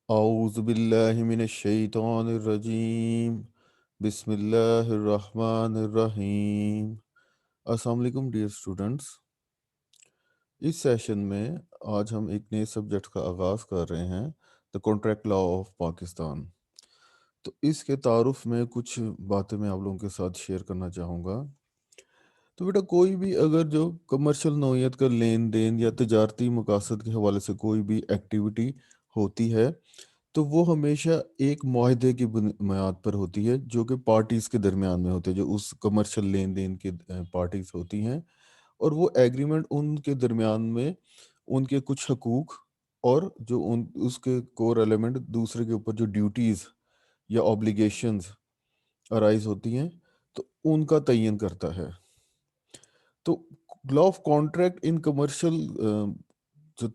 اعوذ باللہ من الشیطان الرجیم، بسم اللہ الرحمن الرحیم۔ السلام علیکم ڈیئر اسٹوڈنٹس، اس سیشن میں آج ہم ایک نئے سبجیکٹ کا آغاز کر رہے ہیں، the contract law of Pakistan. تو اس کے تعارف میں کچھ باتیں میں آپ لوگوں کے ساتھ شیئر کرنا چاہوں گا۔ تو بیٹا کوئی بھی اگر جو کمرشل نوعیت کا لین دین یا تجارتی مقاصد کے حوالے سے کوئی بھی ایکٹیویٹی ہوتی ہے تو وہ ہمیشہ ایک معاہدے کی بنیاد پر ہوتی ہے، جو کہ پارٹیز کے درمیان میں ہوتے ہیں، جو اس کمرشل لین دین کے پارٹیز ہوتی ہیں، اور وہ ایگریمنٹ ان کے درمیان میں ان کے کچھ حقوق اور جو اس کے کور ایلیمنٹ دوسرے کے اوپر جو ڈیوٹیز یا اوبلیگیشنز ارائز ہوتی ہیں تو ان کا تعین کرتا ہے۔ تو law of contract in commercial جو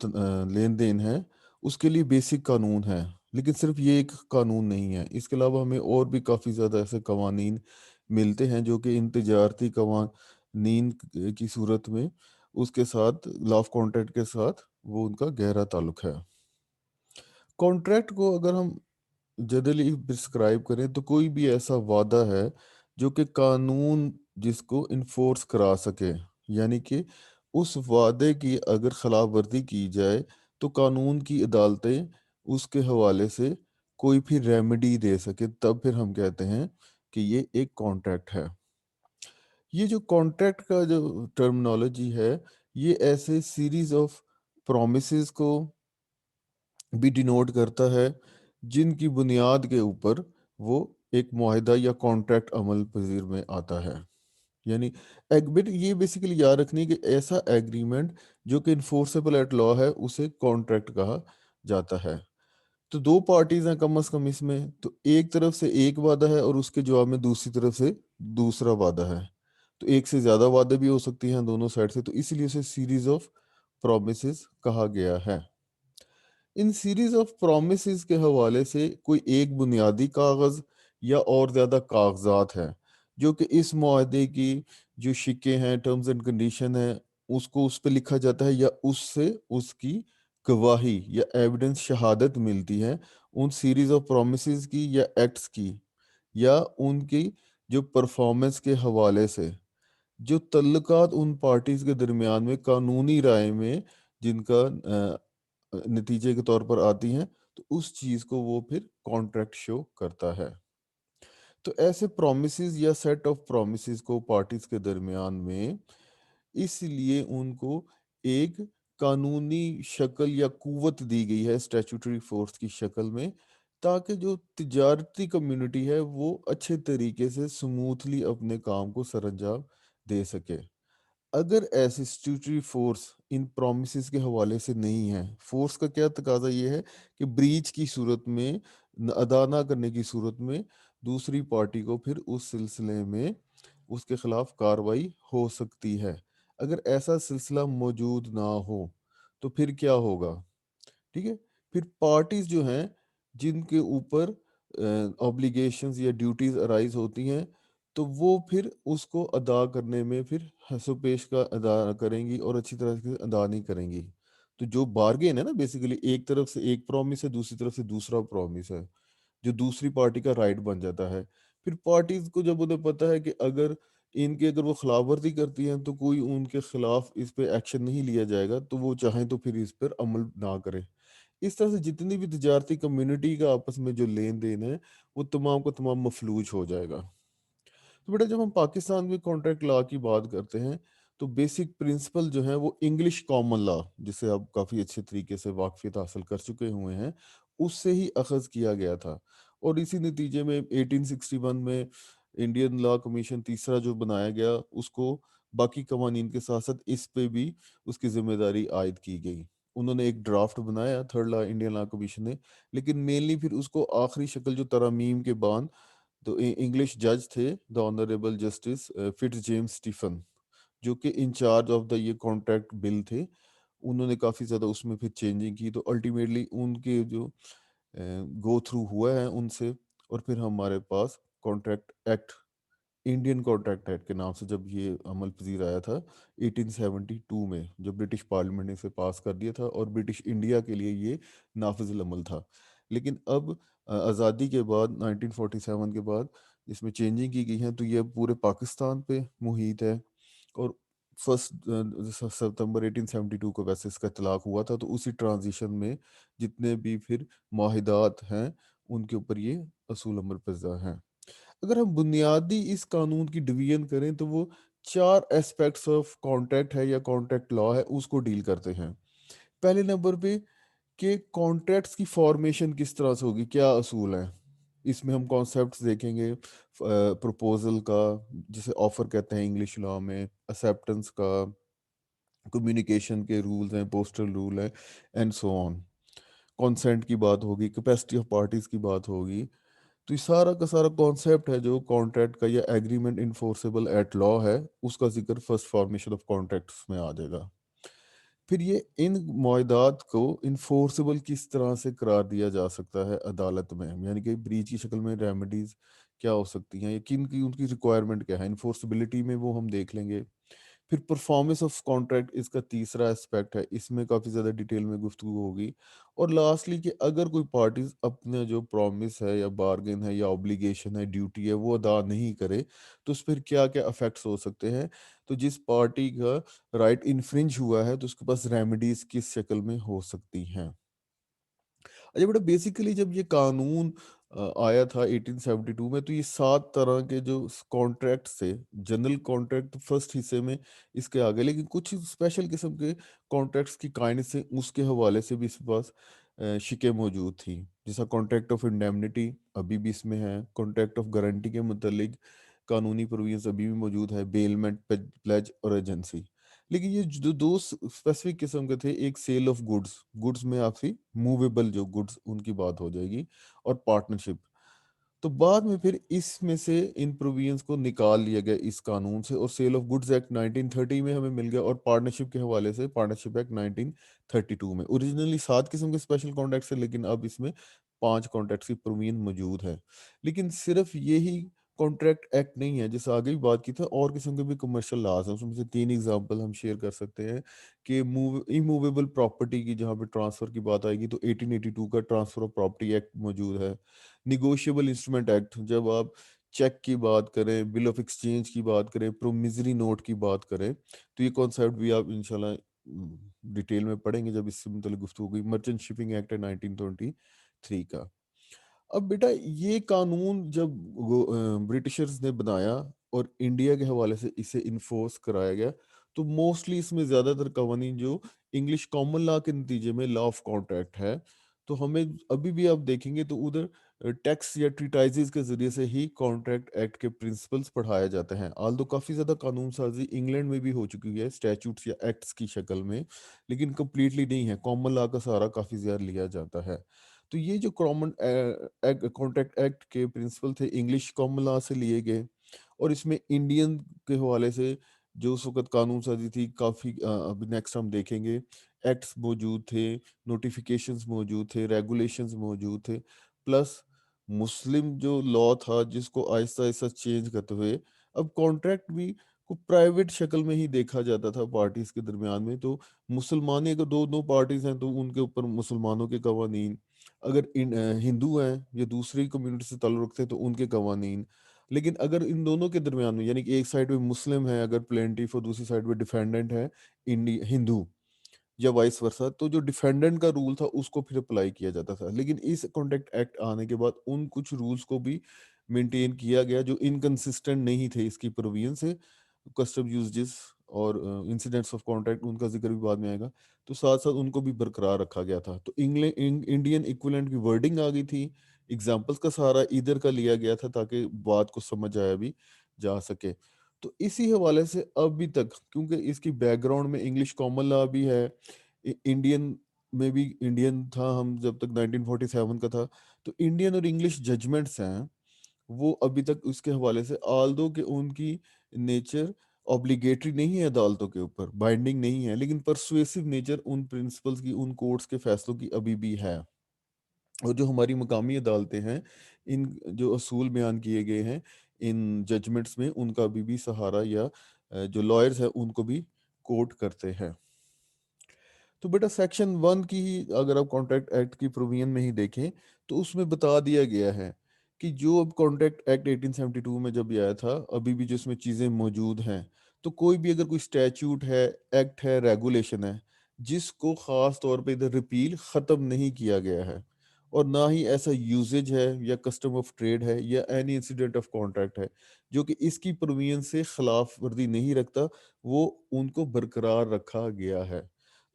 لین دین ہے اس کے لیے بیسک قانون ہے، لیکن صرف یہ ایک قانون نہیں ہے، اس کے علاوہ ہمیں اور بھی کافی زیادہ ایسے قوانین ملتے ہیں جو کہ ان تجارتی قوانین کی صورت میں اس کے ساتھ لا آف کانٹریکٹ کے ساتھ وہ ان کا گہرا تعلق ہے۔ کانٹریکٹ کو اگر ہم جنرلی پرسکرائب کریں تو کوئی بھی ایسا وعدہ ہے جو کہ قانون جس کو انفورس کرا سکے، یعنی کہ اس وعدے کی اگر خلاف ورزی کی جائے تو قانون کی عدالتیں اس کے حوالے سے کوئی بھی ریمیڈی دے سکے، تب پھر ہم کہتے ہیں کہ یہ ایک کانٹریکٹ ہے۔ یہ جو کانٹریکٹ کا جو ٹرمنالوجی ہے یہ ایسے سیریز آف پرومسز کو بھی ڈینوٹ کرتا ہے جن کی بنیاد کے اوپر وہ ایک معاہدہ یا کانٹریکٹ عمل پذیر میں آتا ہے۔ یعنی بٹ یہ بیسیکلی یاد رکھنی کہ ایسا ایگریمنٹ جو کہ انفورسیبل ایٹ لا ہے اسے کانٹریکٹ کہا جاتا ہے۔ تو دو پارٹیز ہیں کم از کم اس میں، تو ایک طرف سے ایک وعدہ ہے اور اس کے جواب میں دوسری طرف سے دوسرا وعدہ ہے، تو ایک سے زیادہ وعدے بھی ہو سکتی ہیں دونوں سائڈ سے، تو اسی لیے اسے سیریز آف پرومسز کہا گیا ہے۔ ان سیریز آف پرومسز کے حوالے سے کوئی ایک بنیادی کاغذ یا اور زیادہ کاغذات ہیں جو کہ اس معاہدے کی جو شکیں ہیں، ٹرمز اینڈ کنڈیشن ہیں، اس کو اس پہ لکھا جاتا ہے یا اس سے اس کی گواہی یا ایویڈنس شہادت ملتی ہے ان سیریز آف پرومسز کی یا ایکٹس کی، یا ان کی جو پرفارمنس کے حوالے سے جو تعلقات ان پارٹیز کے درمیان میں قانونی رائے میں جن کا نتیجے کے طور پر آتی ہیں، تو اس چیز کو وہ پھر کانٹریکٹ شو کرتا ہے۔ تو ایسے پرومسز یا سیٹ آف پرومسز کو پارٹیز کے درمیان میں اس لیے ان کو ایک قانونی شکل یا قوت دی گئی ہے اسٹیچوٹری فورس کی شکل میں، تاکہ جو تجارتی کمیونٹی ہے وہ اچھے طریقے سے سموتھلی اپنے کام کو سر انجام دے سکے۔ اگر ایسی اسٹیچوٹری فورس ان پرومسز کے حوالے سے نہیں ہے، فورس کا کیا تقاضا یہ ہے کہ بریچ کی صورت میں، ادا نہ کرنے کی صورت میں دوسری پارٹی کو پھر اس سلسلے میں اس کے خلاف کارروائی ہو سکتی ہے۔ اگر ایسا سلسلہ موجود نہ ہو تو پھر کیا ہوگا؟ ٹھیک ہے، پھر پارٹیز جو ہیں جن کے اوپر اوبلیگیشنز یا ڈیوٹیز ارائز ہوتی ہیں تو وہ پھر اس کو ادا کرنے میں پھر حسب و پیش کا ادا کریں گی اور اچھی طرح سے ادا نہیں کریں گی۔ تو جو بارگین ہے نا، بیسیکلی ایک طرف سے ایک پرومس ہے، دوسری طرف سے دوسرا پرومس ہے جو دوسری پارٹی کا رائٹ بن جاتا ہے۔ پھر پارٹیز کو جب انہیں پتہ ہے کہ اگر وہ خلاف ورزی کرتی ہیں تو کوئی ان کے خلاف اس پہ ایکشن نہیں لیا جائے گا، تو وہ چاہیں تو پھر اس پر عمل نہ کریں۔ اس طرح سے جتنی بھی تجارتی کمیونٹی کا آپس میں جو لین دین ہے وہ تمام کا تمام مفلوج ہو جائے گا۔ تو بیٹا جب ہم پاکستان میں کانٹریکٹ لا کی بات کرتے ہیں تو بیسک پرنسپل جو ہیں وہ انگلش کامن لا، جسے آپ کافی اچھے طریقے سے واقفیت حاصل کر چکے ہوئے ہیں، اس سے ہی اخذ کیا گیا تھا، اور اسی نتیجے میں 1861 میں انڈین لا کمیشن تیسرا جو بنایا گیا اس کو باقی قوانین کے ساتھ ساتھ اس پہ بھی اس کی ذمہ داری عائد کی گئی۔ انہوں نے ایک ڈرافٹ بنایا third law Indian law commission نے، لیکن مینلی پھر اس کو آخری شکل جو ترامیم کے بعد تو انگلش جج تھے the honourable justice Fitz James Stephen, جو کہ انچارج آف دا یہ کانٹریکٹ بل تھے، انہوں نے کافی زیادہ اس میں پھر چینجنگ کی، تو الٹیمیٹلی ان کے جو گو تھرو ہوا ہے ان سے، اور پھر ہمارے پاس contract act, Indian contract act کے نام سے جب یہ عمل پذیر آیا تھا 1872 میں، جب برٹش پارلیمنٹ نے اسے پاس کر دیا تھا اور برٹش انڈیا کے لیے یہ نافذ العمل تھا۔ لیکن اب آزادی کے بعد 1947 کے بعد اس میں چینجنگ کی گئی ہیں، تو یہ پورے پاکستان پہ محیط ہے۔ اور 1 ستمبر 1872 کو ویسے اس کا اطلاق ہوا تھا، تو اسی ٹرانزیشن میں جتنے بھی پھر معاہدات ہیں ان کے اوپر یہ اصول عمل پذیر ہیں۔ اگر ہم بنیادی اس قانون کی ڈویژن کریں تو وہ 4 اسپیکٹس آف کانٹریکٹ ہے یا کانٹریکٹ لا ہے، اس کو ڈیل کرتے ہیں۔ پہلے نمبر پہ کہ کانٹریکٹس کی فارمیشن کس طرح سے ہوگی، کیا اصول ہیں۔ اس میں ہم کانسیپٹس دیکھیں گے، پروپوزل کا جسے آفر کہتے ہیں انگلش لا میں، اسیپٹنس کا، کمیونیکیشن کے رولز ہیں، پوسٹل رول ہے، اینڈ سو آن، کانسینٹ کی بات ہوگی، کیپیسٹی آف پارٹیز کی بات ہوگی۔ تو یہ سارا کا سارا کانسیپٹ ہے جو کانٹریکٹ کا یا ایگریمنٹ انفورسیبل ایٹ لا ہے، اس کا ذکر فرسٹ فارمیشن آف کانٹریکٹس میں آ جائے گا۔ پھر یہ ان معاہدات کو انفورسیبل کس طرح سے قرار دیا جا سکتا ہے عدالت میں، یعنی کہ بریچ کی شکل میں ریمیڈیز کیا ہو سکتی ہیں، یا کن کی ان کی ریکوائرمنٹ کیا ہے، انفورسبلٹی میں وہ ہم دیکھ لیں گے۔ پھر پرفارمنس آف کانٹریکٹ اس کا تیسرا اسپیکٹ ہے، اس میں کافی زیادہ ڈیٹیل میں گفتگو ہوگی۔ اور لاسٹلی کہ اگر کوئی پارٹیز اپنا جو پرومس ہے یا بارگن ہے یا اوبلیگیشن ہے، ڈیوٹی ہے، وہ ادا نہیں کرے تو اس پھر کیا کیا افیکٹس ہو سکتے ہیں۔ تو جس پارٹی کا رائٹ انفرنج ہوا ہے تو اس کے پاس ریمیڈیز کس شکل میں ہو سکتی ہیں۔ اچھا بیٹا، بیسیکلی جب یہ قانون آیا تھا 1872 میں، تو یہ 7 طرح کے جو کانٹریکٹ تھے، جنرل کانٹریکٹ فرسٹ حصے میں اس کے آگے، لیکن کچھ اسپیشل قسم کے کانٹریکٹس کی کائنڈ سے اس کے حوالے سے بھی اس کے پاس شکیں موجود تھیں، جیسا کانٹریکٹ آف انڈیمنٹی ابھی بھی اس میں ہے، کانٹریکٹ آف گارنٹی کے متعلق قانونی پروویژنس ابھی بھی موجود ہے، بیلمنٹ، پلیج اور ایجنسی۔ لیکن یہ جو دو اسپیسیفک قسم کے تھے، ایک سیل آف گڈس، گڈس میں آپ سے موویبل جو گڈس ان کی بات ہو جائے گی، اور پارٹنرشپ۔ تو بعد میں پھر اس میں سے ان پروویژنس کو نکال لیا گیا اس قانون سے، اور سیل آف گڈز ایکٹ 1930 میں ہمیں مل گیا، اور پارٹنرشپ کے حوالے سے پارٹنرشپ ایکٹ 1932 میں۔ اوریجنلی 7 قسم کے اسپیشل کانٹریکٹس ہیں، لیکن اب اس میں 5 کانٹریکٹس کی پروویژن موجود ہے۔ لیکن صرف یہی کانٹریکٹ ایکٹ نہیں ہے، جیسے آگے بھی بات کی تھا، اور قسم کے بھی کمرشل لاز ہیں، اس میں سے 3 ایگزامپل ہم شیئر کر سکتے ہیں کہ ایموویبل پراپرٹی کی جہاں پہ ٹرانسفر کی بات آئے گی تو 1882 کا ٹرانسفر آف پراپرٹی ایکٹ موجود ہے۔ نیگوشیبل انسٹرومنٹ ایکٹ، جب آپ چیک کی بات کریں، بل آف ایکسچینج کی بات کریں، پرومزری نوٹ کی بات کریں، تو یہ کانسیپٹ بھی آپ انشاءاللہ ڈیٹیل میں پڑھیں گے جب اس سے متعلق گفتگو ہوگی۔ مرچنٹ شپنگ ایکٹ ہے 1923 کا۔ اب بیٹا یہ قانون جب برٹشرز نے بنایا اور انڈیا کے حوالے سے اسے انفورس کرایا گیا، تو موسٹلی اس میں زیادہ تر قوانین جو انگلش کامن لا کے نتیجے میں لا آف کانٹریکٹ ہے، تو ہمیں ابھی بھی آپ دیکھیں گے تو ادھر ٹیکس یا ٹریٹائزز کے ذریعے سے ہی کانٹریکٹ ایکٹ کے پرنسپلز پڑھائے جاتے ہیں۔ آلدو کافی زیادہ قانون سازی انگلینڈ میں بھی ہو چکی ہے اسٹیچوٹس یا ایکٹس کی شکل میں، لیکن کمپلیٹلی نہیں ہے، کامن لا کا سہارا کافی زیادہ لیا جاتا ہے۔ تو یہ جو کامن کانٹریکٹ ایکٹ کے پرنسپل تھے انگلش کامن لا سے لیے گئے، اور اس میں انڈین کے حوالے سے جو اس وقت قانون سازی تھی کافی ابھی نیکسٹ ہم دیکھیں گے، ایکٹس موجود تھے، نوٹیفیکیشنز موجود تھے، ریگولیشنز موجود تھے، پلس مسلم جو لا تھا جس کو آہستہ آہستہ چینج کرتے ہوئے اب کانٹریکٹ بھی کو پرائیویٹ شکل میں ہی دیکھا جاتا تھا پارٹیز کے درمیان میں۔ تو مسلمانیں اگر دو پارٹیز ہیں تو ان کے اوپر مسلمانوں کے قوانین، اگر ہندو ہیں یا دوسری کمیونٹی سے تعلق رکھتے ہیں تو ان کے قوانین، لیکن اگر ان دونوں کے درمیان میں یعنی کہ ایک سائڈ پہ مسلم ہے اگر پلینٹیف اور دوسری سائڈ پہ ڈیفینڈنٹ ہے ہندو، یا وائس ورسا، تو جو ڈیفینڈنٹ کا رول تھا اس کو پھر اپلائی کیا جاتا تھا۔ لیکن اس کانٹریکٹ ایکٹ آنے کے بعد ان کچھ رولز کو بھی مینٹین کیا گیا جو انکنسسٹنٹ نہیں تھے اس کی پروویژن سے، کسٹم یوزز اور انسیڈنٹس آف کانٹریکٹ ان کا ذکر بھی بعد میں آئے گا، تو ساتھ ساتھ ان کو بھی برقرار رکھا گیا تھا۔ تو انڈین ایکویلنٹ کی ورڈنگ آ گئی تھی، ایگزامپلس کا سہارا ادھر کا لیا گیا تھا تاکہ بات کو سمجھ آیا بھی جا سکے۔ تو اسی حوالے سے ابھی تک کیونکہ اس کی بیک گراؤنڈ میں انگلش کامن لا بھی ہے، انڈین میں بھی انڈین تھا، ہم جب تک 1947 کا تھا، تو انڈین اور انگلش ججمنٹس ہیں وہ ابھی تک اس کے حوالے سے آلدو کہ ان کی نیچر اوبلیگیٹری نہیں ہے، عدالتوں کے اوپر بائنڈنگ نہیں ہے، لیکن پرسویسو نیچر ان پرنسپلز کی، ان کورٹس کے فیصلوں کی ابھی بھی ہے۔ اور جو ہماری مقامی عدالتیں ہیں، ان جو اصول بیان کیے گئے ہیں ان ججمنٹس میں، ان کا ابھی بھی سہارا یا جو لائرز ہیں ان کو بھی کوٹ کرتے ہیں۔ تو بیٹا سیکشن 1 کی ہی اگر آپ کانٹریکٹ ایکٹ کی پروویژن میں ہی دیکھیں تو اس میں بتا دیا گیا ہے کہ جو اب کانٹریکٹ ایکٹ 1872 میں جب یہ آیا تھا، ابھی بھی جو اس میں چیزیں موجود ہیں، تو کوئی بھی اگر کوئی اسٹیچوٹ ہے، ایکٹ ہے، ریگولیشن ہے، جس کو خاص طور پہ ادھر ریپیل ختم نہیں کیا گیا ہے، اور نہ ہی ایسا یوزیج ہے یا کسٹم آف ٹریڈ ہے یا اینی انسیڈنٹ آف کانٹریکٹ ہے جو کہ اس کی پروویژن سے خلاف ورزی نہیں رکھتا، وہ ان کو برقرار رکھا گیا ہے۔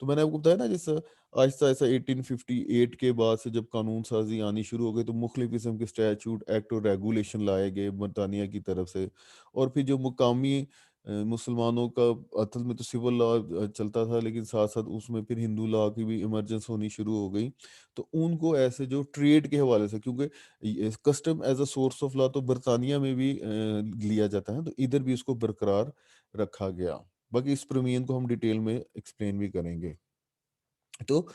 تو میں نے آپ کو بتایا نا، جیسا آہستہ آہستہ 1858 کے بعد سے جب قانون سازی آنی شروع ہو گئی تو مختلف قسم کے اسٹیچوٹ، ایکٹ اور ریگولیشن لائے گئے برطانیہ کی طرف سے، اور پھر جو مقامی مسلمانوں کا اصل میں تو سول لا چلتا تھا، لیکن ساتھ ساتھ اس میں پھر ہندو لا کی بھی ایمرجنس ہونی شروع ہو گئی، تو ان کو ایسے جو ٹریڈ کے حوالے سے، کیونکہ custom as a source of law تو برطانیہ میں بھی لیا جاتا ہے، تو ادھر بھی اس کو برقرار رکھا گیا۔ باقی اس پروویژن کو ہم ڈیٹیل میں ایکسپلین بھی کریں گے۔ تو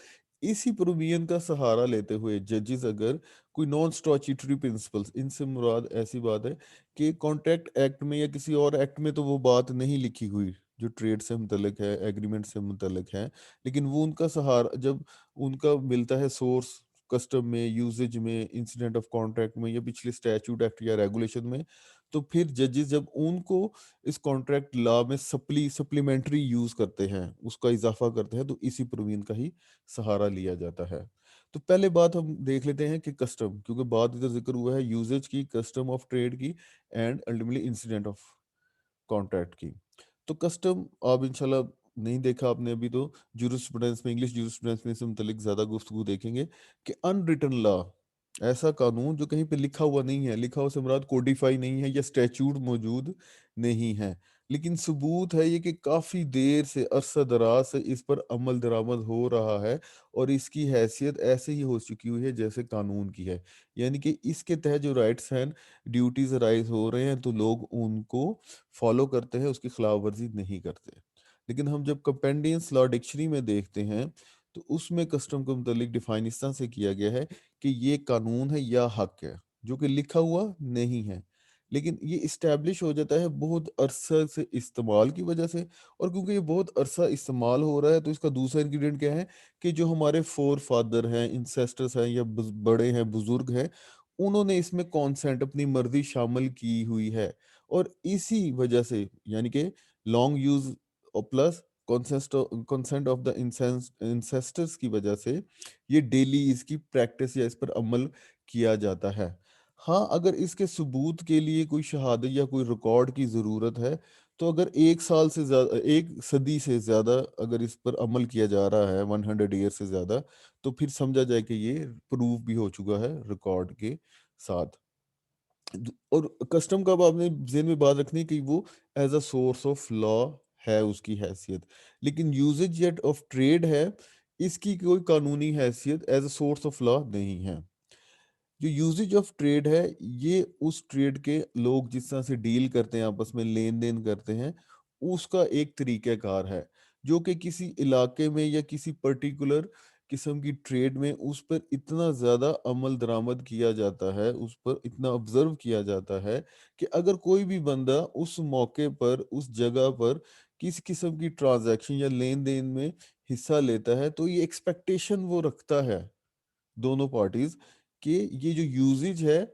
اسی پروویژن کا سہارا لیتے ہوئے ججز اگر کوئی نان اسٹیچوٹری پرنسپلس، ان سے مراد ایسی بات ہے کہ کانٹریکٹ ایکٹ میں یا کسی اور ایکٹ میں تو وہ بات نہیں لکھی ہوئی جو ٹریڈ سے متعلق ہے، ایگریمنٹ سے متعلق ہے، لیکن وہ ان کا سہارا جب ان کا ملتا ہے سورس کسٹم میں، یوزیج میں، انسیڈنٹ آف کانٹریکٹ میں، یا پچھلے اسٹیچوٹ ایکٹ یا ریگولیشن میں، تو پھر ججز جب ان کو اس کانٹریکٹ لا میں سپلیمنٹری یوز کرتے ہیں، اس کا اضافہ کرتے ہیں، تو اسی پروویژن کا ہی سہارا لیا جاتا ہے۔ تو پہلے بات ہم دیکھ لیتے ہیں کہ کسٹم، کیونکہ بات ادھر ذکر ہوا ہے یوزیج کی، کسٹم آف ٹریڈ کی، and ultimately incident of contract کی۔ تو کسٹم آپ انشاءاللہ نہیں دیکھا آپ نے ابھی، تو جورسپروڈنس میں، انگلش جورسپروڈنس میں اس سے متعلق زیادہ گفتگو دیکھیں گے کہ ان ریٹن لا، ایسا قانون جو کہیں پہ لکھا ہوا نہیں ہے، لکھا ہوا سے مراد کوڈیفائی نہیں ہے یا اسٹیچوٹ موجود نہیں ہے، لیکن ثبوت ہے یہ کہ کافی دیر سے، عرصہ دراز سے اس پر عمل درآمد ہو رہا ہے، اور اس کی حیثیت ایسے ہی ہو چکی ہوئی ہے جیسے قانون کی ہے، یعنی کہ اس کے تحت جو رائٹس ہیں، ڈیوٹیز رائز ہو رہے ہیں، تو لوگ ان کو فالو کرتے ہیں، اس کی خلاف ورزی نہیں کرتے۔ لیکن ہم جب کمپینڈینس لا ڈکشنری میں دیکھتے ہیں تو اس میں کسٹم کو متعلق ڈیفائن اس طرح سے کیا گیا ہے کہ یہ قانون ہے یا حق ہے جو کہ لکھا ہوا نہیں ہے، لیکن یہ اسٹیبلش ہو جاتا ہے بہت عرصہ سے استعمال کی وجہ سے، اور کیونکہ یہ بہت عرصہ استعمال ہو رہا ہے تو اس کا دوسرا انگریڈینٹ کیا ہے کہ جو ہمارے فور فادر ہیں، انسیسٹرس ہیں، یا بڑے ہیں، بزرگ ہیں، انہوں نے اس میں کانسینٹ، اپنی مرضی شامل کی ہوئی ہے، اور اسی وجہ سے، یعنی کہ long use plus consent of the ancestors کی وجہ سے یہ ڈیلی اس کی پریکٹس یا اس پر عمل کیا جاتا ہے۔ ہاں، اگر اس کے ثبوت کے لیے کوئی شہادت یا کوئی ریکارڈ کی ضرورت ہے، تو اگر 1 سال سے زیادہ، 1 صدی سے زیادہ اگر اس پر عمل کیا جا رہا ہے، 100 ایئر سے زیادہ، تو پھر سمجھا جائے کہ یہ پروف بھی ہو چکا ہے ریکارڈ کے ساتھ۔ اور کسٹم کا اب آپ نے ذہن میں بات رکھنی کہ وہ as a source of law ہے اس کی حیثیت، لیکن یوزیج یٹ آف ٹریڈ ہے، اس کی کوئی قانونی حیثیت as a source of law نہیں ہے۔ جو یوزیج آف ٹریڈ ہے، یہ اس ٹریڈ کے لوگ جس طرح سے ڈیل کرتے ہیں، آپس میں لین دین کرتے ہیں، اس کا ایک طریقہ کار ہے جو کہ کسی علاقے میں یا کسی پرٹیکولر قسم کی ٹریڈ میں اس پر اتنا زیادہ عمل درآمد کیا جاتا ہے، اس پر اتنا آبزرو کیا جاتا ہے کہ اگر کوئی بھی بندہ اس موقع پر، اس جگہ پر کسی قسم کی ٹرانزیکشن یا لین دین میں حصہ لیتا ہے، تو یہ ایکسپیکٹیشن وہ رکھتا ہے، دونوں پارٹیز، کہ یہ جو یوزیج ہے،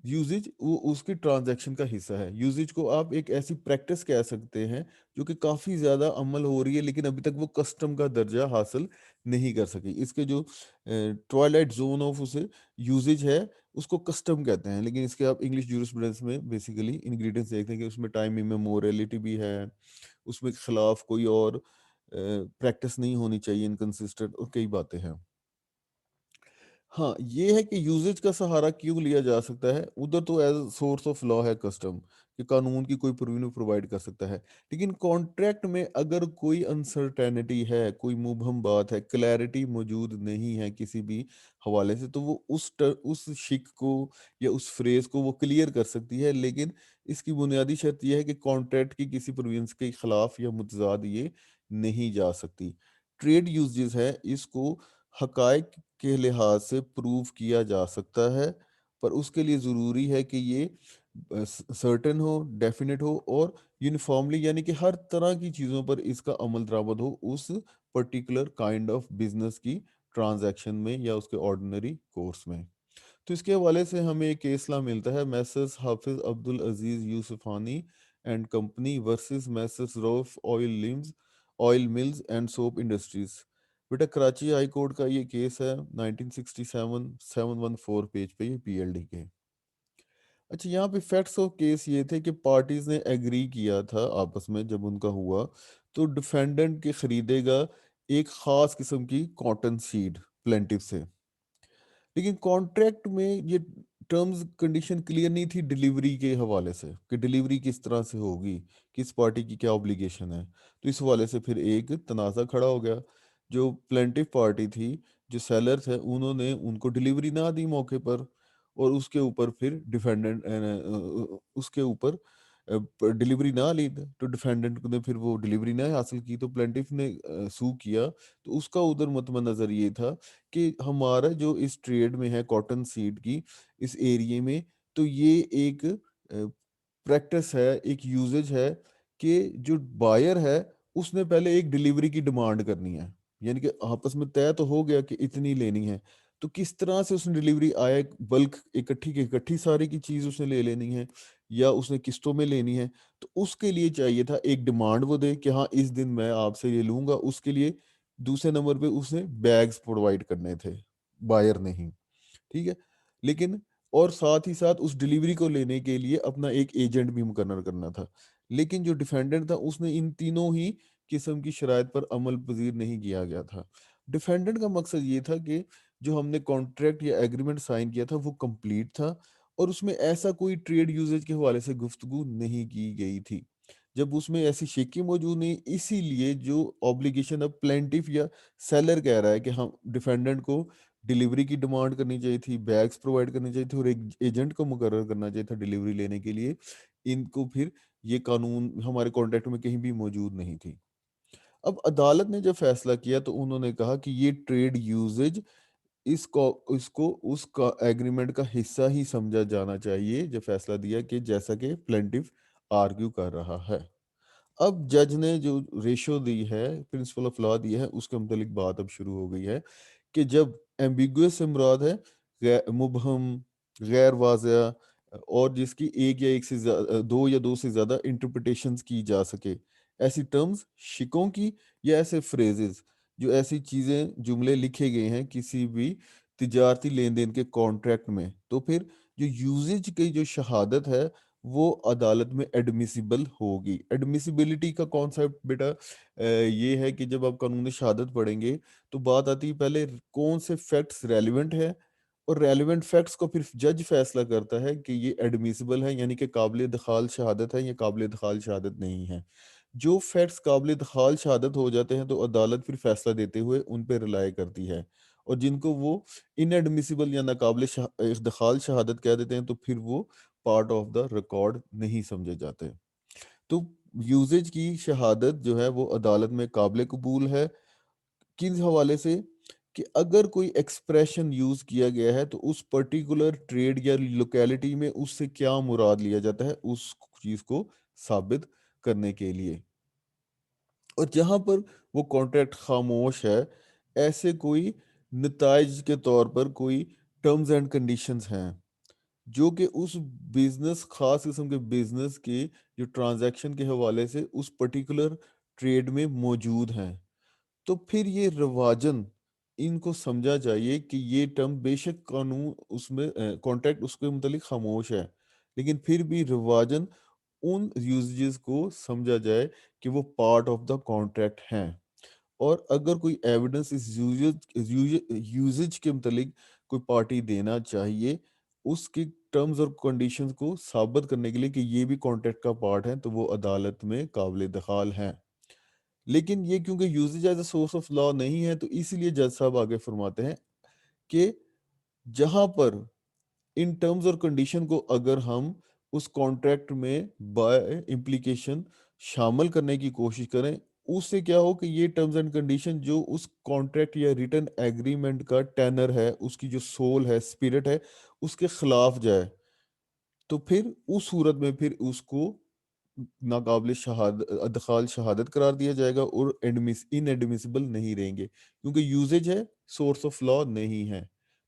یوزیج وہ اس کی ٹرانزیکشن کا حصہ ہے۔ یوزیج کو آپ ایک ایسی پریکٹس کہہ سکتے ہیں جو کہ کافی زیادہ عمل ہو رہی ہے، لیکن ابھی تک وہ کسٹم کا درجہ حاصل نہیں کر سکی۔ اس کے جو ٹوائلائٹ زون آف اسے یوزیج ہے، اس کو کسٹم کہتے ہیں، لیکن اس کے آپ انگلش جورسپروڈنس میں بیسیکلی انگریڈینٹس دیکھتے ہیں کہ اس میں ٹائم ایمموریلٹی بھی ہے، اس میں خلاف کوئی اور پریکٹس نہیں ہونی چاہیے، انکنسسٹنٹ، اور کئی باتیں ہیں۔ ہاں، یہ ہے کہ یوزیج کا سہارا کیوں لیا جا سکتا ہے، ادھر تو ایز سورس آف لا ہے کسٹم، کہ قانون کی کوئی پروویژن پرووائڈ کر سکتا ہے، لیکن کانٹریکٹ میں اگر کوئی انسرٹینٹی ہے، کوئی مبہم بات ہے، کلیئرٹی موجود نہیں ہے کسی بھی حوالے سے، تو وہ اس شک کو یا اس فریز کو وہ کلیئر کر سکتی ہے، لیکن اس کی بنیادی شرط یہ ہے کہ کانٹریکٹ کی کسی پروویژن کے خلاف یا متضاد یہ نہیں جا سکتی۔ ٹریڈ یوزز ہے، اس کو حقائق کے لحاظ سے پروف کیا جا سکتا ہے، پر اس کے لیے ضروری ہے کہ یہ سرٹن ہو، ڈیفینٹ ہو، اور یونیفارملی، یعنی کہ ہر طرح کی چیزوں پر اس کا عمل درآمد ہو اس پرٹیکولر کائنڈ آف بزنس کی ٹرانزیکشن میں یا اس کے آرڈنری کورس میں. تو اس کے حوالے سے ہمیں ایک کیس لا ملتا ہے messrs Hafiz Abdul Aziz Yousfani and company versus Messrs Rauf oil mills and soap industries. بیٹا کراچی ہائی کورٹ کا یہ کیس ہے 1967 714 پیج پہ، یہ پی ایل ڈی کے. اچھا یہاں پہ فیکٹس آف کیس یہ تھے کہ پارٹیز نے ایگری کیا تھا آپس میں جب ان کا ہوا تو ڈیفینڈنٹ کے خریدے گا ایک خاص قسم کی کاٹن سیڈ پلینٹو سے، لیکن کانٹریکٹ میں یہ ٹرمز کنڈیشن کلیئر نہیں تھی ڈیلیوری کے حوالے سے کہ ڈیلیوری کس طرح سے ہوگی، کس پارٹی کی کیا اوبلیگیشن ہے. تو اس حوالے سے پھر ایک تنازع کھڑا ہو گیا. جو پلینٹو پارٹی تھی، جو سیلر تھے، انہوں نے ان کو ڈیلیوری نہ دی موقع پر، اور اس کے اوپر پھر ڈیفینڈنٹ اس کے اوپر ڈیلیوری نہ لی تو ڈیفینڈنٹ نے پھر وہ ڈیلیوری نہ حاصل کی تو پلینٹف نے سو کیا. تو اس کا ادھر مطمع نظر یہ تھا کہ ہمارا جو اس ٹریڈ میں ہے کاٹن سیڈ کی اس ایریے میں، تو یہ ایک پریکٹس ہے، ایک یوزج ہے کہ جو بائر ہے اس نے پہلے ایک ڈیلیوری کی ڈیمانڈ کرنی ہے، یعنی کہ آپس میں طے تو ہو گیا کہ اتنی لینی ہے، تو کس طرح سے اس نے ڈیلیوری آیا، بلک اکٹھی کی اکٹھی ساری کی چیز اس نے لے لینی ہے یا اس نے قسطوں میں لینی ہے. تو اس کے لیے چاہیے تھا ایک ڈیمانڈ وہ دے کہ ہاں اس دن میں آپ سے یہ لوں گا. اس کے لیے دوسرے نمبر پہ اس نے بیگز پرووائڈ کرنے تھے، بائر نہیں، ٹھیک ہے. لیکن اور ساتھ ہی ساتھ اس ڈیلیوری کو لینے کے لیے اپنا ایک ایجنٹ بھی مقرر کرنا تھا. لیکن جو ڈیفینڈنٹ تھا اس نے ان تینوں ہی قسم کی شرائط پر عمل پذیر نہیں کیا گیا تھا. ڈیفینڈنٹ کا مقصد یہ تھا کہ جو ہم نے کانٹریکٹ یا ایگریمنٹ سائن کیا تھا وہ کمپلیٹ تھا اور اس میں ایسا کوئی ٹریڈ یوزیج کے حوالے سے گفتگو نہیں کی گئی تھی. جب اس میں ایسی شیکی موجود نہیں، اسی لیے جو اوبلیگیشن اب پلینٹف یا سیلر کہہ رہا ہے کہ ہم ڈیفینڈنٹ کو ڈیلیوری کی ڈیمانڈ کرنی چاہیے تھی، بیگز پرووائڈ کرنی چاہیے تھی اور ایک ایجنٹ کو مقرر کرنا چاہیے تھا ڈیلیوری لینے کے لیے، ان کو پھر یہ قانون ہمارے کانٹریکٹ میں کہیں بھی موجود نہیں تھی. اب عدالت نے جب فیصلہ کیا تو انہوں نے کہا کہ یہ ٹریڈ یوزیج اس کو اس کا ایگریمنٹ کا حصہ ہی سمجھا جانا چاہیے. جو فیصلہ دیا کہ جیسا کہ پلینٹف آرگیو کر رہا ہے. اب جج نے جو ریشو دی ہے، پرنسپل آف لا دی ہے، اس کے متعلق بات اب شروع ہو گئی ہے کہ جب ایمبیگوس سے مراد ہے مبہم، غیر واضح اور جس کی ایک یا ایک سے دو یا دو سے زیادہ انٹرپریٹیشنز کی جا سکے، ایسی ٹرمز شکوں کی یا ایسے فریزز جو ایسی چیزیں جملے لکھے گئے ہیں کسی بھی تجارتی لین دین کے کانٹریکٹ میں، تو پھر جو یوزیج کی جو شہادت ہے وہ عدالت میں ایڈمیسیبل ہوگی. ایڈمیسیبلٹی کا کانسیپٹ بیٹا یہ ہے کہ جب آپ قانون شہادت پڑھیں گے تو بات آتی ہے پہلے کون سے فیکٹس ریلیونٹ ہے، اور ریلیونٹ فیکٹس کو پھر جج فیصلہ کرتا ہے کہ یہ ایڈمیسیبل ہے، یعنی کہ قابل دخال شہادت ہے یا قابل دخال شہادت نہیں ہے. جو فیکٹس قابل دخال شہادت ہو جاتے ہیں تو عدالت پھر فیصلہ دیتے ہوئے ان پہ رلائے کرتی ہے، اور جن کو وہ ان ایڈمیسیبل یا ناقابل دخال شہادت کہہ دیتے ہیں تو پھر وہ پارٹ آف دا ریکارڈ نہیں سمجھے جاتے. تو یوزیج کی شہادت جو ہے وہ عدالت میں قابل قبول ہے کن حوالے سے کہ اگر کوئی ایکسپریشن یوز کیا گیا ہے تو اس پرٹیکولر ٹریڈ یا لوکیلٹی میں اس سے کیا مراد لیا جاتا ہے اس چیز کو ثابت کرنے کے لیے. اور جہاں پر وہ کانٹریکٹ خاموش ہے، ایسے کوئی نتائج کے طور پر کوئی ٹرمز اینڈ کنڈیشنز ہیں جو کہ اس بزنس خاص قسم کے بزنس کے جو ٹرانزیکشن کے حوالے سے اس پرٹیکولر ٹریڈ میں موجود ہیں، تو پھر یہ رواجن ان کو سمجھا چاہیے کہ یہ ٹرم بے شک قانون اس میں کانٹریکٹ اس کے متعلق خاموش ہے، لیکن پھر بھی رواجن ان یوزیز کو سمجھا جائے کہ وہ پارٹ آف دا کانٹریکٹ ہیں. اور اگر کوئی ایویڈنس اس یوزیج کے متعلق کوئی پارٹی دینا چاہیے اس کی ٹرمز اور کنڈیشنز کو ثابت کرنے کے لیے کہ یہ بھی کانٹریکٹ کا پارٹ ہے، تو وہ عدالت میں قابل دخال ہیں. لیکن یہ کیونکہ usage as a source of law نہیں ہے تو اسی لیے جج صاحب آگے فرماتے ہیں کہ جہاں پر ان ٹرمز اور کنڈیشن کو اگر ہم اس کانٹریکٹ میں بائی امپلیکیشن شامل کرنے کی کوشش کریں، اس سے کیا ہو کہ یہ ٹرمز اینڈ کنڈیشن جو اس کانٹریکٹ یا ریٹن ایگریمنٹ کا ٹینر ہے، اس کی جو سول ہے، اسپرٹ ہے، اس کے خلاف جائے، تو پھر اس صورت میں پھر اس کو ناقابل ادخال شہادت قرار دیا جائے گا اور ان ایڈمیسیبل نہیں رہیں گے، کیونکہ یوزیج ہے، سورس آف لا نہیں ہے۔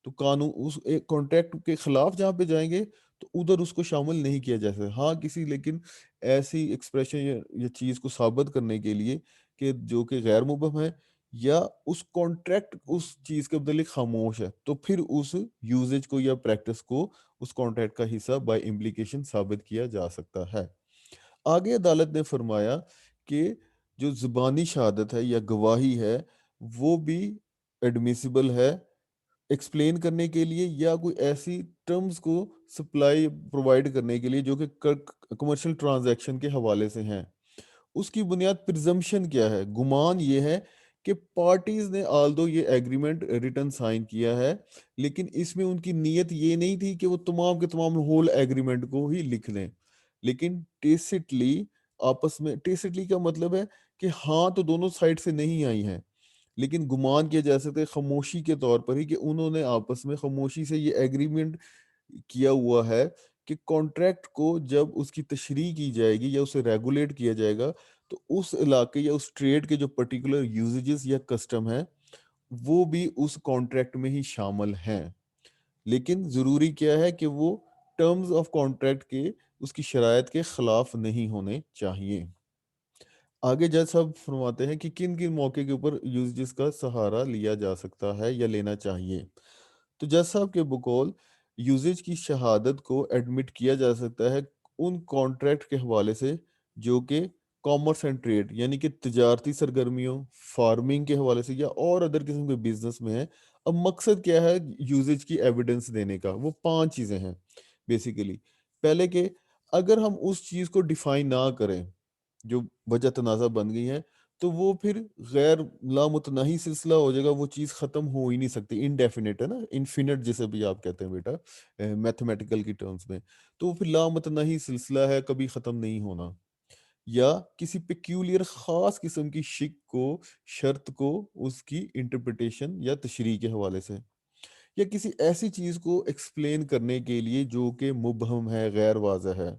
تو قانون اس ایک کانٹریکٹ کے خلاف جہاں پہ جائیں گے تو ادھر اس کو شامل نہیں کیا جا سکتا۔ ہاں کسی لیکن ایسی ایکسپریشن یا چیز کو ثابت کرنے کے لیے کہ جو کہ غیر مبہم ہے یا اس کانٹریکٹ اس چیز کے متعلق خاموش ہے، تو پھر اس یوزیج کو یا پریکٹس کو اس کانٹریکٹ کا حصہ بائی امپلیکیشن ثابت کیا جا سکتا ہے۔ آگے عدالت نے فرمایا کہ جو زبانی شہادت ہے یا گواہی ہے وہ بھی ایڈمیسیبل ہے ایکسپلین کرنے کے لیے یا کوئی ایسی ٹرمز کو سپلائی پرووائڈ کرنے کے لیے جو کہ کمرشل ٹرانزیکشن کے حوالے سے ہیں۔ اس کی بنیاد پرزمپشن کیا ہے؟ گمان یہ ہے کہ پارٹیز نے آلدو یہ ایگریمنٹ ریٹن سائن کیا ہے، لیکن اس میں ان کی نیت یہ نہیں تھی کہ وہ تمام کے تمام ہول ایگریمنٹ کو ہی لکھ لیں، لیکن ٹیسٹلی آپس میں، ٹیسٹلی کا مطلب ہے کہ ہاں تو دونوں سائڈ سے نہیں آئی ہیں، لیکن گمان کیا جا سکتا ہے خاموشی کے طور پر ہی کہ انہوں نے آپس میں خاموشی سے یہ ایگریمنٹ کیا ہوا ہے کہ کانٹریکٹ کو جب اس کی تشریح کی جائے گی یا اسے ریگولیٹ کیا جائے گا تو اس علاقے یا اس ٹریڈ کے جو پرٹیکولر یوزیجز یا کسٹم ہیں وہ بھی اس کانٹریکٹ میں ہی شامل ہیں، لیکن ضروری کیا ہے کہ وہ ٹرمز آف کانٹریکٹ کے اس کی شرائط کے خلاف نہیں ہونے چاہیے۔ آگے جج صاحب فرماتے ہیں کہ کن کن موقع کے اوپر یوزیجز کا سہارا لیا جا سکتا ہے یا لینا چاہیے۔ تو جج صاحب کے بقول یوزیج کی شہادت کو ایڈمٹ کیا جا سکتا ہے ان کانٹریکٹ کے حوالے سے جو کہ کامرس اینڈ ٹریڈ یعنی کہ تجارتی سرگرمیوں، فارمنگ کے حوالے سے یا اور ادر قسم کے بزنس میں ہے۔ اب مقصد کیا ہے یوزیج کی ایویڈنس دینے کا؟ وہ 5 چیزیں ہیں بیسیکلی۔ پہلے کہ اگر ہم اس چیز کو ڈیفائن نہ کریں جو وجہ تنازع بن گئی ہے تو وہ پھر غیر لامتناہی سلسلہ ہو جائے گا، وہ چیز ختم ہو ہی نہیں سکتی، انڈیفینٹ ہے نا، انفینٹ جسے بھی آپ کہتے ہیں بیٹا میتھمیٹیکل کی ٹرمز میں، تو وہ پھر لامتناہی سلسلہ ہے، کبھی ختم نہیں ہونا۔ یا کسی پیکیولر خاص قسم کی شک کو، شرط کو اس کی انٹرپریٹیشن یا تشریح کے حوالے سے، یا کسی ایسی چیز کو ایکسپلین کرنے کے لیے جو کہ مبہم ہے، غیر واضح ہے،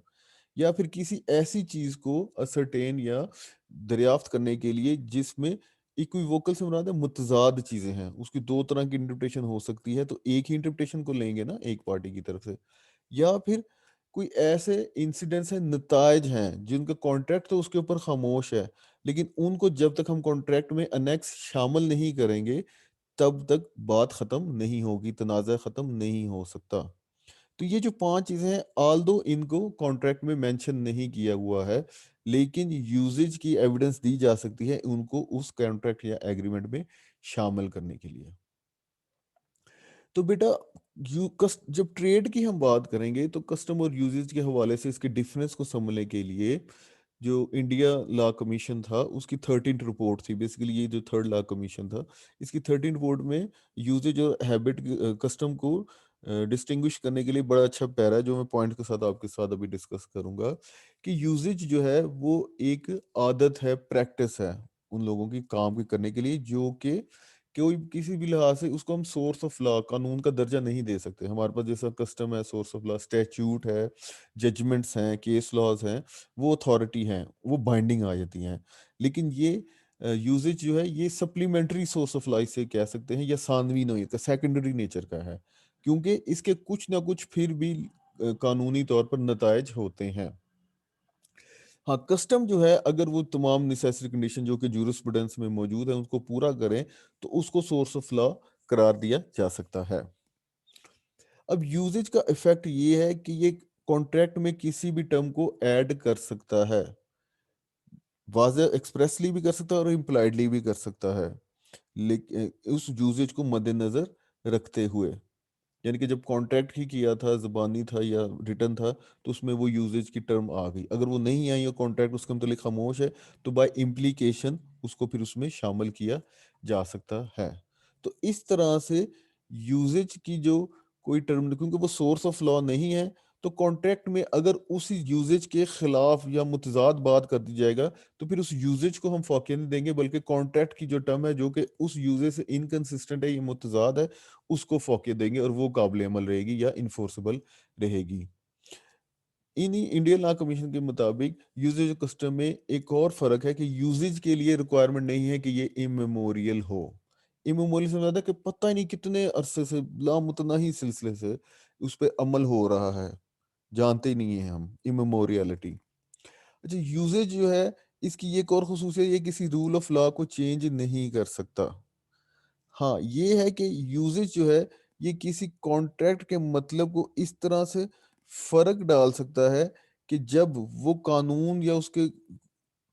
یا پھر کسی ایسی چیز کو اسرٹین یا دریافت کرنے کے لیے جس میں ایکویوکل سے مراد ہے متضاد چیزیں ہیں، اس کی 2 طرح کی انٹرپریٹیشن ہو سکتی ہے، تو ایک ہی انٹرپریٹیشن کو لیں گے نا ایک پارٹی کی طرف سے۔ یا پھر کوئی ایسے انسیڈنٹس ہیں، نتائج ہیں جن کا کانٹریکٹ تو اس کے اوپر خاموش ہے، لیکن ان کو جب تک ہم کانٹریکٹ میں انیکس شامل نہیں کریں گے تب تک بات ختم نہیں ہوگی، تنازع ختم نہیں ہو سکتا۔ تو یہ جو 5 چیزیں ہیں آلدو ان کو کانٹریکٹ میں مینشن نہیں کیا ہوا ہے، لیکن یوزیج کی ایویڈنس دی جا سکتی ہے ان کو اس کانٹریکٹ یا ایگریمنٹ میں شامل کرنے کے لیے۔ تو بیٹا جب ٹریڈ کی ہم بات کریں گے تو کسٹم اور یوزیج کے حوالے سے اس کے ڈفرینس کو سمجھنے کے لیے جو انڈیا لا کمیشن تھا اس کی 13 رپورٹ تھی، بیسیکلی یہ جو 3rd لا کمیشن تھا اس کی 13 رپورٹ میں یوزیج اور ہیبٹ کسٹم کو ڈسٹنگوش کرنے کے لیے بڑا اچھا پیرا ہے جو میں پوائنٹ کے ساتھ آپ کے ساتھ ابھی ڈسکس کروں گا کہ یوزیج جو ہے وہ ایک عادت ہے، پریکٹس ہے ان لوگوں کی کام کے کرنے کے لیے جو کہ کوئی کسی بھی لحاظ سے اس کو ہم سورس آف لا، قانون کا درجہ نہیں دے سکتے۔ ہمارے پاس جیسا کسٹم ہے، سورس آف لا، اسٹیچیوٹ ہے، ججمنٹس ہیں، کیس لاز ہیں، وہ اتھارٹی ہیں، وہ بائنڈنگ آ جاتی ہیں، لیکن یہ یوزیج جو ہے یہ سپلیمنٹری سورس آف لا سے کہہ سکتے ہیں یا ثانوی نوعیت کا، سیکنڈری نیچر کا ہے، کیونکہ اس کے کچھ نہ کچھ پھر بھی قانونی طور پر نتائج ہوتے ہیں۔ ہاں کسٹم جو ہے اگر وہ تمام نیسیسری کنڈیشن جو کہ جورسپروڈنس میں موجود ہیں اس کو پورا کریں تو اس کو سورس آف لا قرار دیا جا سکتا ہے۔ اب یوزیج کا ایفیکٹ یہ ہے کہ یہ کانٹریکٹ میں کسی بھی ٹرم کو ایڈ کر سکتا ہے، واضح ایکسپریسلی بھی کر سکتا ہے اور امپلائڈلی بھی کر سکتا ہے، لیکن اس یوزیج کو مد نظر رکھتے ہوئے، یعنی کہ جب کانٹریکٹ ہی کیا تھا، زبانی تھا یا ریٹن تھا، تو اس میں وہ یوزیج کی ٹرم آ گئی، اگر وہ نہیں آئی اور کانٹریکٹ اس کے متعلق خاموش ہے تو بائی امپلیکیشن اس کو پھر اس میں شامل کیا جا سکتا ہے۔ تو اس طرح سے یوزیج کی جو کوئی ٹرم، کیونکہ وہ سورس آف لا نہیں ہے، تو کانٹریکٹ میں اگر اسی یوزیج کے خلاف یا متضاد بات کر دی جائے گا تو پھر اس یوزیج کو ہم فوقیت نہیں دیں گے، بلکہ کانٹریکٹ کی جو ٹرم ہے جو کہ اس یوزیج سے انکنسسٹنٹ ہے، یہ متضاد ہے، اس کو فوقیت دیں گے اور وہ قابل عمل رہے گی یا انفورسبل رہے گی۔ انہی انڈین لا کمیشن کے مطابق یوزیج کسٹم میں ایک اور فرق ہے کہ یوزیج کے لیے ریکوائرمنٹ نہیں ہے کہ یہ اممیموریل ہو. اممیموریل سے زیادہ کہ پتہ ہی نہیں کتنے عرصے سے لامتناہی سلسلے سے اس پہ عمل ہو رہا ہے، جانتے ہی نہیں ہیں ہم اممیموریلٹی. اچھا، یوزیج جو ہے اس کی ایک اور خصوصیت یہ کسی رول آف لا کو چینج نہیں کر سکتا. ہاں، یہ ہے کہ یوزیج جو ہے یہ کسی کانٹریکٹ کے مطلب کو اس طرح سے فرق ڈال سکتا ہے کہ جب وہ قانون یا اس کے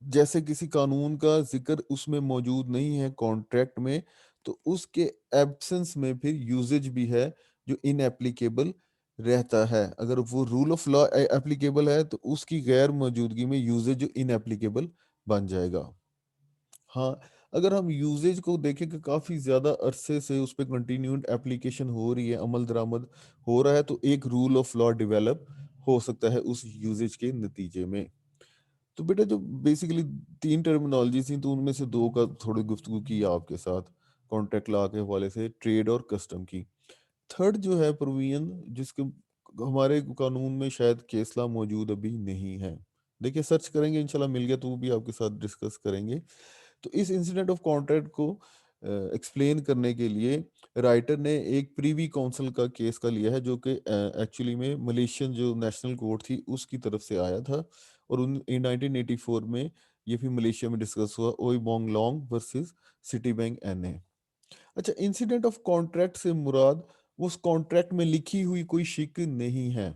جیسے کسی قانون کا ذکر اس میں موجود نہیں ہے کانٹریکٹ میں، تو اس کے ایبسنس میں پھر یوزیج بھی ہے جو ان ایپلیکیبل رہتا ہے. اگر وہ رول آف لا ایپلیکیبل ہے تو اس کی غیر موجودگی میں یوزیج جو ان ایپلیکیبل بن جائے گا. ہاں، اگر ہم یوزیج کو دیکھیں کہ کافی زیادہ عرصے سے اس پہ کنٹینیوڈ اپلیکیشن ہو رہی ہے، عمل درآمد ہو رہا ہے، تو ایک رول آف لا ڈیولپ ہو سکتا ہے اس یوزیج کے نتیجے میں. تو بیٹا جو بیسیکلی 3 ٹرمینالوجیز تھیں تو ان میں سے 2 کا تھوڑی گفتگو کی آپ کے ساتھ، کانٹریکٹ لا کے حوالے سے، ٹریڈ اور کسٹم کی. تھرڈ جو ہے پروویژن جس کے ہمارے قانون میں شاید کیس لا موجود ابھی نہیں ہے، دیکھیں سرچ کریں گے انشاءاللہ مل گیا تو وہ بھی آپ کے ساتھ ڈسکس کریں گے. تو اس انسیڈنٹ آف کانٹریکٹ کو ایکسپلین کرنے کے لیے رائٹر نے ایک پریوی کونسل کا کیس کا لیا ہے جو کہ ایکچولی میں ملیشین جو نیشنل کورٹ تھی اس کی طرف سے آیا تھا، اور 1984 میں یہ پھر ملیشیا میں ڈسکس ہوا، Ooi Boon Leong versus Citibank N A. اچھا، انسیڈنٹ آف کانٹریکٹ سے مراد وہ اس کانٹریکٹ میں لکھی ہوئی کوئی شک نہیں ہے،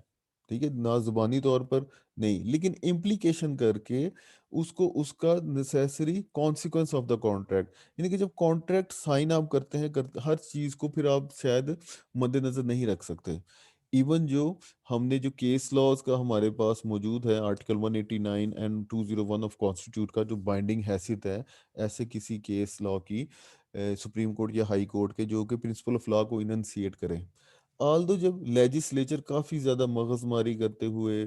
ٹھیک ہے، نہ زبانی طور پر نہیں، لیکن امپلیکیشن کر کے اس کو اس کا necessary consequence of the contract, یعنی کہ جب کانٹریکٹ سائن آپ کرتے ہیں ہر چیز کو پھر آپ شاید مد نظر نہیں رکھ سکتے. ایون جو ہم نے جو کیس لاز کا ہمارے پاس موجود ہے آرٹیکل 189 اینڈ 201 آف کانسٹیٹیوٹ کا جو بائنڈنگ حیثیت ہے ایسے کسی کیس لا کی سپریم کورٹ یا ہائی کورٹ کے جو کہ پرنسپل آف لا کو اننسیٹ کریں. آلدو جب لیجسلیچر کافی زیادہ مغز ماری کرتے ہوئے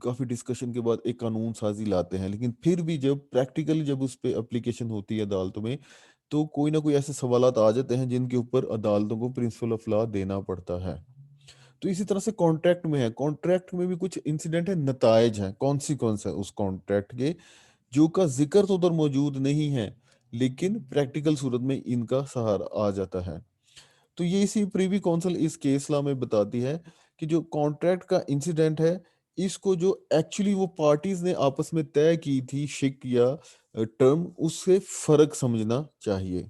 کافی ڈسکشن کے بعد ایک قانون سازی لاتے ہیں، لیکن پھر بھی جب پریکٹیکلی جب اس پہ اپلیکیشن ہوتی ہے عدالتوں میں تو کوئی نہ کوئی ایسے سوالات آ جاتے ہیں جن کے اوپر عدالتوں کو پرنسپل آف لا دینا پڑتا ہے. تو اسی طرح سے کانٹریکٹ میں ہے، کانٹریکٹ میں بھی کچھ انسیڈنٹ ہے، نتائج ہیں، کانسیکوینس ہے اس کانٹریکٹ کے جو کا ذکر تو ادھر موجود نہیں ہے لیکن پریکٹیکل صورت میں ان کا سہارا آ جاتا ہے. تو یہ اسی پریوی کونسل اس کیس لا میں بتاتی ہے کہ جو کانٹریکٹ کا انسیڈنٹ ہے اس کو جو ایکچولی وہ پارٹیز نے آپس میں طے کی تھی شک یا ٹرم اس سے فرق سمجھنا چاہیے.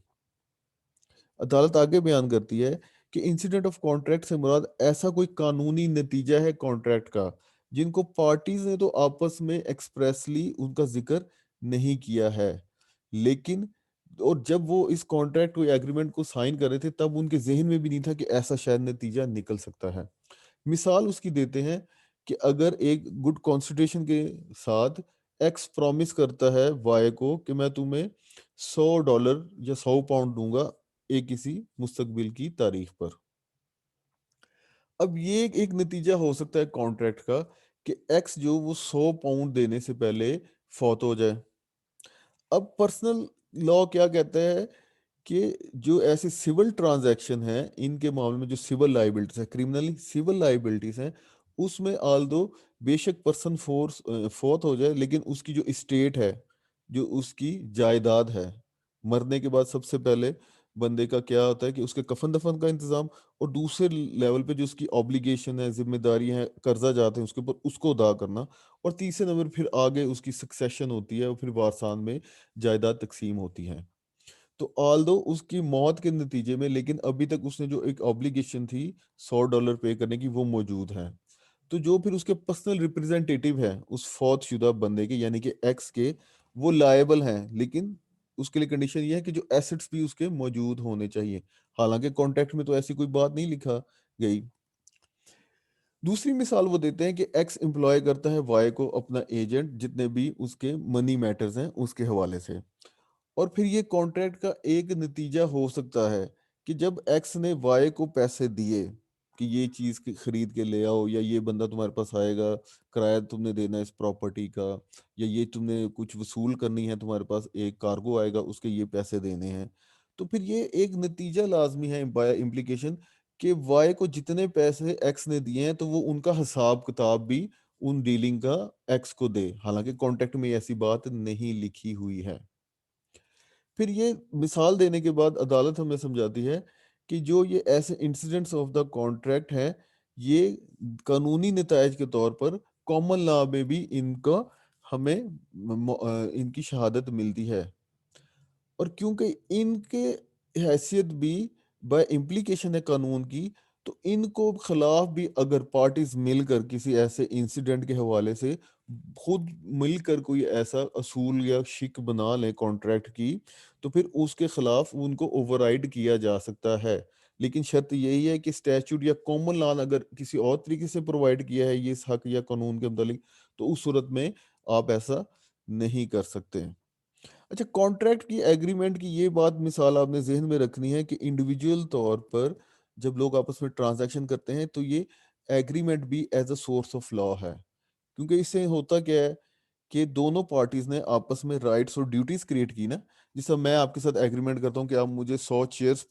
عدالت آگے بیان کرتی ہے کہ انسیڈنٹ آف کانٹریکٹ سے مراد ایسا کوئی قانونی نتیجہ ہے کانٹریکٹ کا جن کو پارٹیز نے تو آپس میں ایکسپریسلی ان کا ذکر نہیں کیا ہے، لیکن اور جب وہ اس کانٹریکٹ کو ایگریمنٹ کو سائن کر رہے تھے تب ان کے ذہن میں بھی نہیں تھا کہ ایسا شاید نتیجہ نکل سکتا ہے. مثال اس کی دیتے ہیں کہ اگر ایک گڈ کانسٹیٹیوشن کے ساتھ ایکس پرومس کرتا ہے وائی کو کہ میں تمہیں $100 یا £100 دوں گا ایک کسی مستقبل کی تاریخ پر. اب یہ ایک نتیجہ ہو سکتا ہے کانٹریکٹ کا کہ ایکس جو وہ £100 دینے سے پہلے فوت ہو جائے. اب پرسنل لا کیا کہتا ہے کہ جو ایسے سول ٹرانزیکشن ہیں ان کے معاملے میں جو سول لائبلٹیز ہیں، کرمنلی سول لائبلٹیز ہیں، اس میں آلدو بے شک پرسن فوت ہو جائے لیکن اس کی جو اسٹیٹ ہے، جو اس کی جائیداد ہے، مرنے کے بعد سب سے پہلے بندے کا کیا ہوتا ہے کہ اس کے کفن دفن کا انتظام، اور دوسرے لیول پہ جو اس کی اوبلیگیشن ہے، ذمہ داری ہیں، قرضہ جاتے ہیں اس کے اوپر، اس کو ادا کرنا، اور تیسرے نمبر پھر آگے اس کی سکسیشن ہوتی ہے اور پھر وارثان میں جائیداد تقسیم ہوتی ہے. تو آلدو اس کی موت کے نتیجے میں لیکن ابھی تک اس نے جو ایک اوبلیگیشن تھی $100 پے کرنے کی وہ موجود ہے. تو جو پھر اس کے پرسنل ریپرزینٹیٹیو ہے اس فوت شدہ بندے کے یعنی کہ ایکس کے، وہ لائبل ہیں، لیکن اس کے لیے کنڈیشن یہ ہے کہ جو ایسٹس بھی اس کے موجود ہونے چاہیے، حالانکہ کانٹریکٹ میں تو ایسی کوئی بات نہیں لکھا گئی. دوسری مثال وہ دیتے ہیں کہ ایکس امپلائی کرتا ہے وائی کو اپنا ایجنٹ جتنے بھی اس کے منی میٹرز ہیں اس کے حوالے سے، اور پھر یہ کانٹریکٹ کا ایک نتیجہ ہو سکتا ہے کہ جب ایکس نے وائی کو پیسے دیے کہ یہ چیز خرید کے لے آؤ، یا یہ بندہ تمہارے پاس آئے گا، کرایہ تم نے دینا ہے اس پراپرٹی کا، یا یہ تم نے کچھ وصول کرنی ہے، تمہارے پاس ایک کارگو آئے گا اس کے یہ پیسے دینے ہیں، تو پھر یہ ایک نتیجہ لازمی ہے بائی امپلیکیشن کہ وائی کو جتنے پیسے ایکس نے دیے ہیں تو وہ ان کا حساب کتاب بھی ان ڈیلنگ کا ایکس کو دے، حالانکہ کانٹریکٹ میں ایسی بات نہیں لکھی ہوئی ہے۔ پھر یہ مثال دینے کے بعد عدالت ہمیں سمجھاتی ہے کہ جو یہ ایسے انسیڈنٹس آف دا کانٹریکٹ ہے، یہ قانونی نتائج کے طور پر کامن لا میں بھی ان کا ہمیں ان کی شہادت ملتی ہے، اور کیونکہ ان کے حیثیت بھی بائی امپلیکیشن ہے قانون کی، تو ان کو خلاف بھی اگر پارٹیز مل کر کسی ایسے انسیڈنٹ کے حوالے سے خود مل کر کوئی ایسا اصول یا شک بنا لیں کانٹریکٹ کی، تو پھر اس کے خلاف ان کو اوور رائڈ کیا جا سکتا ہے۔ لیکن شرط یہی ہے کہ اسٹیچوٹ یا کامن لا اگر کسی اور طریقے سے پرووائڈ کیا ہے یہ اس حق یا قانون کے متعلق، تو اس صورت میں آپ ایسا نہیں کر سکتے۔ اچھا، کانٹریکٹ کی ایگریمنٹ کی یہ بات مثال آپ نے ذہن میں رکھنی ہے کہ انڈیویجول طور پر جب لوگ آپس میں ٹرانزیکشن کرتے ہیں تو یہ ایگریمنٹ بھی as a source of law ہے، کیونکہ اس سے ہوتا کیا ہے کہ دونوں پارٹیز نے آپس میں رائٹس اور ڈیوٹیز کریٹ کی نا۔ جس طرح میں آپ کے ساتھ ایگریمنٹ کرتا ہوں کہ آپ مجھے 100 چیئرز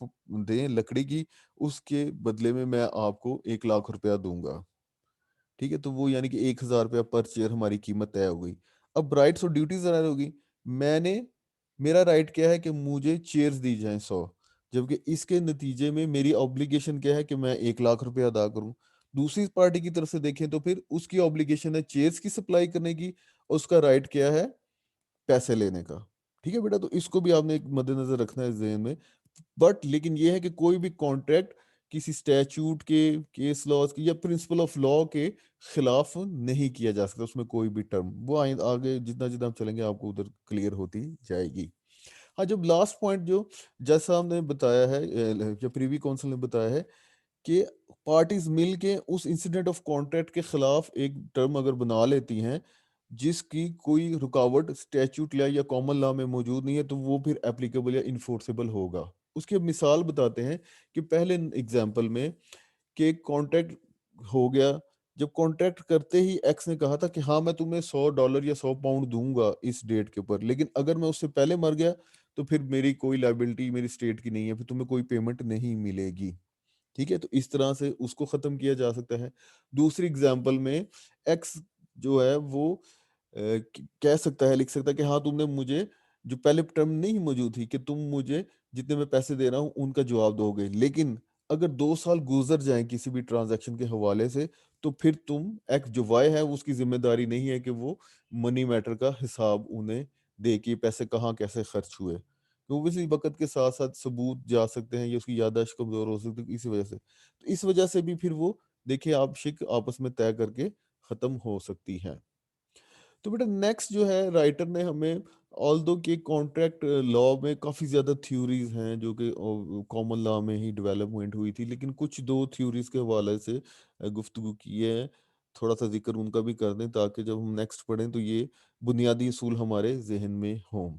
دیں لکڑی کی، اس کے بدلے میں آپ کو 1 لاکھ روپیہ دوں گا، ٹھیک ہے؟ تو وہ یعنی کہ 1,000 روپیہ پر چیئر ہماری قیمت طے ہو گئی۔ اب رائٹس اور ڈیوٹیز ظاہر ہوگی، میں نے میرا رائٹ کیا ہے کہ مجھے چیئرز دی جائیں 100، جبکہ اس کے نتیجے میں میری اوبلیگیشن کیا ہے کہ میں 1 لاکھ روپیہ ادا کروں۔ دوسری پارٹی کی طرف سے دیکھیں تو پھر اس کی اوبلیگیشن ہے چیئرز کی سپلائی کرنے کی، اور اس کا رائٹ کیا ہے؟ پیسے لینے کا، ٹھیک ہے بیٹا؟ تو اس کو بھی آپ نے ایک مد نظر رکھنا ہے ذہن میں۔ بٹ لیکن یہ ہے کہ کوئی بھی کانٹریکٹ کسی اسٹیچوٹ کے، کیس لاز کے یا پرنسپل آف لا کے خلاف نہیں کیا جا سکتا، اس میں کوئی بھی ٹرم، وہ آگے جتنا جتنا ہم چلیں گے آپ کو ادھر کلیئر ہوتی جائے گی۔ ہاں، جب لاسٹ پوائنٹ جو جج صاحب نے بتایا ہے یا پریوی کونسل نے بتایا ہے کہ پارٹیز مل کے اس انسیڈنٹ آف کانٹریکٹ کے خلاف ایک ٹرم اگر بنا لیتی ہیں جس کی کوئی رکاوٹ اسٹیچوٹ یا کامن لا میں موجود نہیں ہے، تو وہ پھر اپلیکیبل یا انفورسیبل ہوگا۔ اس کی مثال بتاتے ہیں کہ پہلے ایگزامپل میں کہ کانٹریکٹ ہو گیا، جب کانٹریکٹ کرتے ہی ایکس نے کہا تھا کہ ہاں میں تمہیں $100 یا 100 پاؤنڈ دوں گا اس ڈیٹ کے اوپر، لیکن اگر میں اس سے پہلے مر گیا تو پھر میری کوئی لائبلٹی میری اسٹیٹ کی نہیں ہے، پھر تمہیں کوئی پیمنٹ نہیں ملے گی، ٹھیک ہے؟ تو اس طرح سے اس کو ختم کیا جا سکتا ہے۔ دوسری اگزامپل میں ایکس جو ہے وہ کہہ سکتا ہے، لکھ سکتا ہے کہ ہاں تم نے مجھے جو پہلے ٹرم نہیں موجود تھی کہ تم مجھے جتنے میں پیسے دے رہا ہوں ان کا جواب دو گے، لیکن اگر 2 سال گزر جائیں کسی بھی ٹرانزیکشن کے حوالے سے تو پھر تم ایک جو وائی ہے اس کی ذمہ داری نہیں ہے کہ وہ منی میٹر کا حساب انہیں دے کہ پیسے کہاں کیسے خرچ ہوئے، تو اسی وقت کے ساتھ ساتھ ثبوت جا سکتے ہیں یا اس کی یادداشت کمزور ہو سکتی ہے اسی وجہ سے، تو اس وجہ سے بھی پھر وہ دیکھیں آپ شک آپس میں طے کر کے ختم ہو سکتی ہے۔ تو بیٹا نیکسٹ جو ہے رائٹر نے ہمیں آلدو کہ کانٹریکٹ لا میں کافی زیادہ تھیوریز ہیں جو کہ کامن لا میں ہی ڈیولپمنٹ ہوئی تھی، لیکن کچھ 2 تھیوریز کے حوالے سے گفتگو کی ہے، تھوڑا سا ذکر ان کا بھی کر دیں تاکہ جب ہم نیکسٹ پڑھیں تو یہ بنیادی اصول ہمارے ذہن میں ہوں۔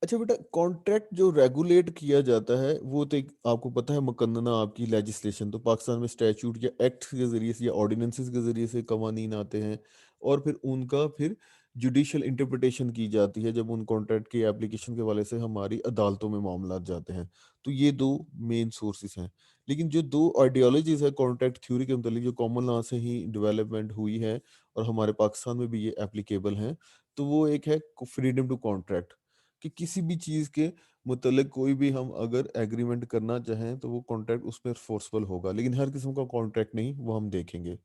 اچھا بیٹا، کانٹریکٹ جو ریگولیٹ کیا جاتا ہے وہ تو ایک آپ کو پتہ ہے مقننہ آپ کی لیجسلیشن، تو پاکستان میں اسٹیچوٹ یا ایکٹ کے ذریعے سے یا آرڈیننسز کے ذریعے سے قوانین آتے ہیں، اور پھر ان کا پھر جوڈیشل انٹرپریٹیشن کی جاتی ہے جب ان کانٹریکٹ کی اپلیکیشن کے والے سے ہماری عدالتوں میں معاملات جاتے ہیں۔ تو یہ 2 مین سورسز ہیں، لیکن جو 2 آئیڈیالوجیز ہے کانٹریکٹ تھیوری کے متعلق جو کامن لا سے ہی ڈیولپمنٹ ہوئی ہے اور ہمارے پاکستان میں بھی یہ اپلیکیبل ہیں، تو وہ ایک ہے فریڈم ٹو کانٹریکٹ، کہ کسی بھی چیز کے متعلق کوئی بھی ہم اگر ایگریمنٹ کرنا چاہیں تو وہ کانٹریکٹ اس میں فورسفل ہوگا، لیکن ہر قسم کا کانٹریکٹ نہیں، وہ ہم دیکھیں گے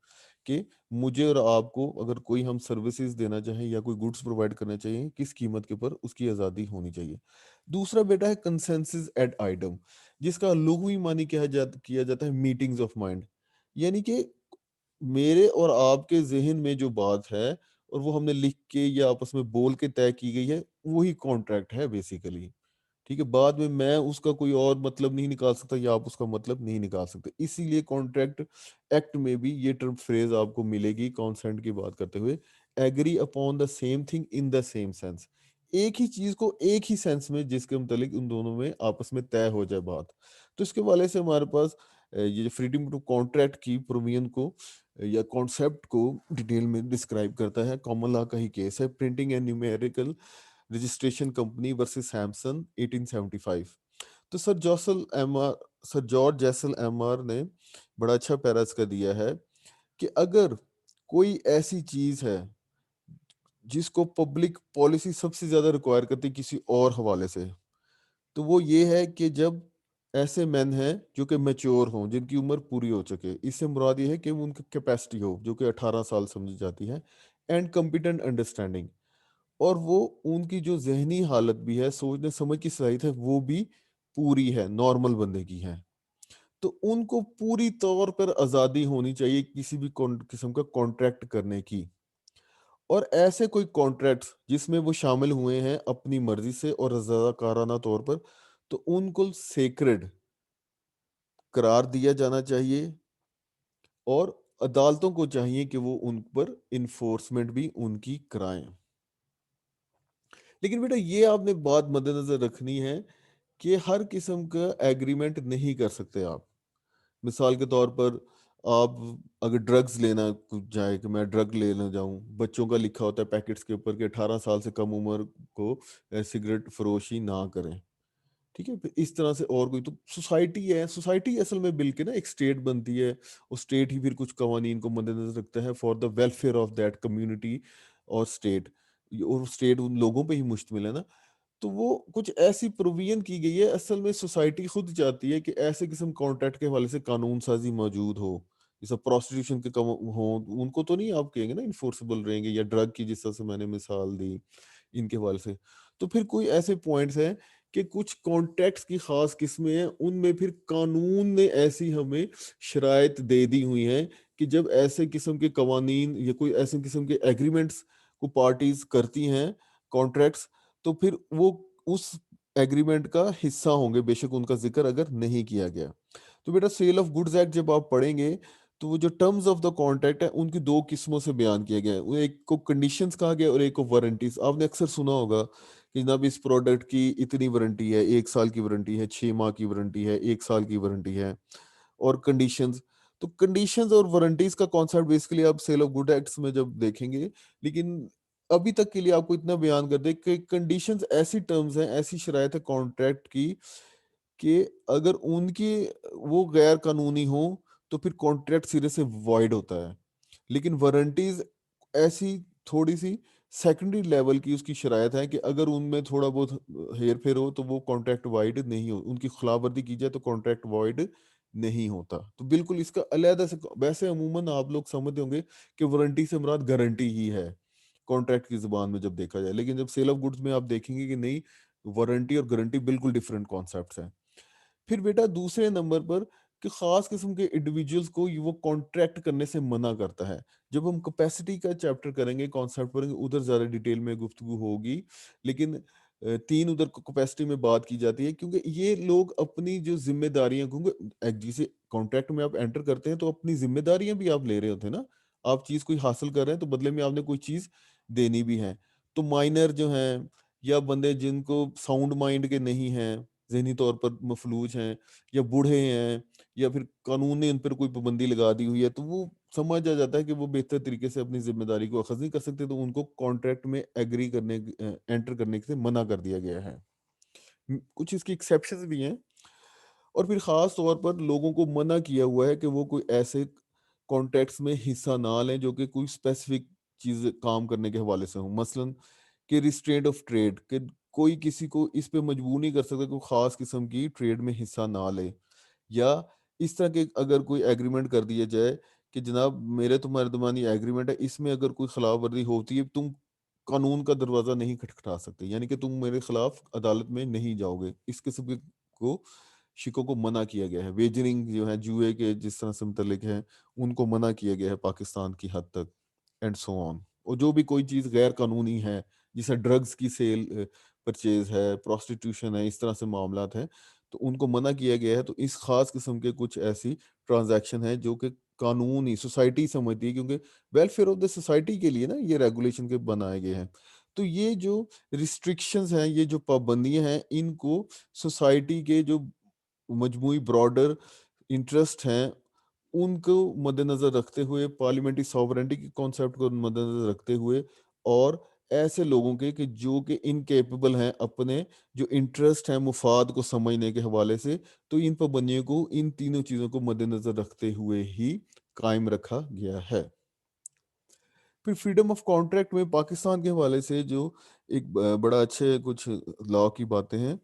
کہ مجھے اور آپ کو اگر کوئی ہم سروسز دینا چاہیں یا کوئی گڈس پرووائڈ کرنا چاہیے کس قیمت کے اوپر، اس کی آزادی ہونی چاہیے۔ دوسرا بیٹا ہے کنسنسس ایٹ آئٹم، جس کا لغوی معنی کیا جاتا ہے میٹنگز آف مائنڈ، یعنی کہ میرے اور آپ کے ذہن میں جو بات ہے اور وہ ہم نے لکھ کے یا آپس میں بول کے طے کی گئی ہے، وہی کانٹریکٹ ہے بیسیکلی، ٹھیک ہے؟ بعد میں اس کا کوئی اور مطلب نہیں نکال سکتا یا آپ اس کا مطلب نہیں نکال سکتے، اسی لیے کانٹریکٹ ایکٹ میں بھی یہ ٹرم فریز آپ کو ملے گی کانسنٹ کی بات کرتے ہوئے، agree upon the same thing in the same sense, ایک ہی چیز کو ایک ہی سینس میں جس کے متعلق ان دونوں میں آپس میں طے ہو جائے بات۔ تو اس کے والے سے ہمارے پاس یہ فریڈم ٹو کانٹریکٹ کی پروویژن کو یا کانسیپٹ کو ڈیٹیل میں ڈسکرائب کرتا ہے، کامن لا کا ہی کیس ہے، printing and numerical registration company versus Sampson 1875۔ تو sir George Jessel M R نے بڑا اچھا پیرا اس کا دیا ہے کہ اگر کوئی ایسی چیز ہے جس کو پبلک پالیسی سب سے زیادہ ریکوائر کرتی ہے کسی اور حوالے سے، تو وہ یہ ہے کہ جب ایسے مین ہیں جو کہ میچور ہوں، جن کی عمر پوری ہو چکے، اس سے مراد یہ ہے کہ ان کی کیپیسٹی ہو جو کہ 18 سال سمجھی جاتی ہے، اینڈ کمپیٹنٹ انڈرسٹینڈنگ، اور وہ ان کی جو ذہنی حالت بھی ہے، سوچنے سمجھ کی صلاحیت ہے، وہ بھی پوری ہے، نارمل بندے کی ہے. تو ان کو پوری طور پر آزادی ہونی چاہیے کسی بھی قسم کا کانٹریکٹ کرنے کی. اور ایسے کوئی کانٹریکٹس جس میں وہ شامل ہوئے ہیں اپنی مرضی سے اور رضاکارانہ طور پر، تو ان کو سیکرڈ قرار دیا جانا چاہیے، اور عدالتوں کو چاہیے کہ وہ ان پر انفورسمنٹ بھی ان کی کرائیں. لیکن بیٹا یہ آپ نے بات مد نظر رکھنی ہے کہ ہر قسم کا ایگریمنٹ نہیں کر سکتے آپ. مثال کے طور پر آپ اگر ڈرگز لینا جائے کہ میں ڈرگ لینا جاؤں، بچوں کا لکھا ہوتا ہے پیکٹس کے اوپر کہ 18 سال سے کم عمر کو سگریٹ فروشی نہ کریں. ٹھیک ہے، پھر اس طرح سے اور کوئی تو سوسائٹی ہے، سوسائٹی اصل میں بل کے نا ایک اسٹیٹ بنتی ہے، اور اسٹیٹ ہی پھر کچھ قوانین کو مد نظر رکھتا ہے for the welfare of that community اور اسٹیٹ، اور اسٹیٹ ان لوگوں پہ ہی مشتمل ہے نا. تو وہ کچھ ایسی پروویژن کی گئی ہے، اصل میں سوسائٹی خود چاہتی ہے کہ ایسے قسم کانٹریکٹ کے حوالے سے قانون سازی موجود ہو، جیسا پروسٹیٹیوشن کے کم ہوں، ان کو تو نہیں آپ کہیں گے نا انفورسبل رہیں گے، یا ڈرگ کی جس طرح سے میں نے مثال دی ان کے حوالے سے. تو پھر کوئی ایسے پوائنٹس ہیں کہ کچھ کانٹیکٹس کی خاص قسمیں ہیں، ان میں پھر قانون نے ایسی ہمیں شرائط دے دی ہوئی ہیں کہ جب ایسے قسم کے قوانین یا کوئی ایسے قسم کے ایگریمنٹس کو پارٹیز کرتی ہیں، کانٹریکٹس، تو پھر وہ اس ایگریمنٹ کا حصہ ہوں گے، بے شک ان کا ذکر اگر نہیں کیا گیا. تو بیٹا سیل آف گڈز ایکٹ جب آپ پڑھیں گے تو وہ جو ٹرمز آف دا کانٹریکٹ ہے ان کی دو قسموں سے بیان کیا گیا ہے، ایک کو کنڈیشنز کہا گیا اور ایک کو وارنٹیز. آپ نے اکثر سنا ہوگا کہ جناب اس پروڈکٹ کی اتنی وارنٹی ہے، 1 سال کی وارنٹی ہے، 6 ماہ کی وارنٹی ہے، 1 سال کی وارنٹی ہے، اور کنڈیشنز. تو کنڈیشنز اور وارنٹیز کا کانسیپٹ بیسیکلی آپ سیل آف گڈ ایکٹس میں جب دیکھیں گے، لیکن ابھی تک کے لیے آپ کو اتنا بیان کر دیں کہ کنڈیشنز ایسی ٹرمز ہیں، ایسی شرائط ہے کانٹریکٹ کی کہ اگر ان کی وہ غیر قانونی ہوں تو پھر کانٹریکٹ سرے سے وائڈ ہوتا ہے. لیکن وارنٹیز ایسی تھوڑی سی سیکنڈری لیول کی اس کی شرائط ہے کہ اگر ان میں تھوڑا بہت ہیر پھیر ہو تو وہ کانٹریکٹ وائڈ نہیں ہو، ان کی خلاف ورزی کی جائے تو کانٹریکٹ وائڈ نہیں ہوتا. تو بالکل اس کا علیحدہ سے، ویسے عموماً آپ لوگ سمجھتے ہوں گے کہ وارنٹی سے مراد گارنٹی ہی ہے کانٹریکٹ کی زبان میں جب دیکھا جائے، لیکن جب سیل آف گڈز میں آپ دیکھیں گے کہ نہیں، وارنٹی اور گارنٹی بالکل ڈفرینٹ کانسیپٹس ہیں. پھر بیٹا دوسرے نمبر پر کہ خاص قسم کے انڈیویجولز کو وہ کانٹریکٹ کرنے سے منع کرتا ہے. جب ہم کیپیسٹی کا چیپٹر کریں گے، کانسیپٹ پڑھیں گے، ادھر زیادہ ڈیٹیل میں گفتگو ہوگی، لیکن تین ادھر کیپیسٹی میں بات کی جاتی ہے کیونکہ یہ لوگ اپنی جو ذمہ داریاں، کیونکہ جسے کانٹریکٹ میں آپ انٹر کرتے ہیں تو اپنی ذمہ داریاں بھی آپ لے رہے ہوتے ہیں نا. آپ چیز کوئی حاصل کر رہے ہیں تو بدلے میں آپ نے کوئی چیز دینی بھی ہے. تو مائنر جو ہیں یا بندے جن کو ساؤنڈ مائنڈ کے نہیں ہیں، ذہنی طور پر مفلوج ہیں، یا بوڑھے ہیں، یا پھر قانون نے ان پر کوئی پابندی لگا دی ہوئی ہے، تو وہ سمجھ آ جاتا ہے کہ وہ بہتر طریقے سے اپنی ذمہ داری کو اخذ نہیں کر سکتے، تو ان کو کانٹریکٹ میں ایگری کرنے، انٹر کرنے سے منع کر دیا گیا ہے. کچھ اس کی ایکسیپشنز بھی ہیں. اور پھر خاص طور پر لوگوں کو منع کیا ہوا ہے کہ وہ کوئی ایسے کانٹیکٹس میں حصہ نہ لیں جو کہ کوئی اسپیسیفک چیز کام کرنے کے حوالے سے ہوں. مثلاً کہ ریسٹرینٹ آف ٹریڈ، کہ کوئی کسی کو اس پہ مجبور نہیں کر سکتا کہ خاص قسم کی ٹریڈ میں حصہ نہ لے، یا اس طرح کے اگر کوئی ایگریمنٹ کر دیا جائے کہ جناب میرے تمہارے درمیان ایگریمنٹ ہے، اس میں اگر کوئی خلاف ورزی ہوتی ہے تم قانون کا دروازہ نہیں کھٹکھٹا سکتے، یعنی کہ تم میرے خلاف عدالت میں نہیں جاؤ گے. اس قسم کے کو شکوں کو منع کیا گیا ہے. ویجرنگ جو ہے، جوئے کے جس طرح سے متعلق ہیں، ان کو منع کیا گیا ہے پاکستان کی حد تک، اینڈ سو آن. اور جو بھی کوئی چیز غیر قانونی ہے، جیسے ڈرگز کی سیل، پرچیز ہے، پروسٹیٹیوشن ہے، اس طرح سے معاملات ہیں، تو ان کو منع کیا گیا ہے. تو اس خاص قسم کے کچھ ایسی ٹرانزیکشن ہیں جو کہ قانونی سوسائٹی سمجھتی ہے، کیونکہ ویلفیئر آف دا سوسائٹی کے لیے نا یہ ریگولیشن کے بنائے گئے ہیں. تو یہ جو ریسٹرکشنز ہیں، یہ جو پابندیاں ہیں، ان کو سوسائٹی کے جو مجموعی براڈر انٹرسٹ ہیں ان کو مد نظر رکھتے ہوئے، پارلیمنٹری ساورنٹی کے کانسیپٹ کو مد نظر رکھتے ہوئے، اور ایسے لوگوں کے کہ جو کہ انکیپیبل ہیں اپنے جو انٹرسٹ ہیں مفاد کو سمجھنے کے حوالے سے، تو ان پابندیوں کو، ان تینوں چیزوں کو مد نظر رکھتے ہوئے ہی قائم رکھا گیا ہے. پھر فریڈم آف کانٹریکٹ میں پاکستان کے حوالے سے جو ایک بڑا اچھے کچھ لا کی باتیں ہیں،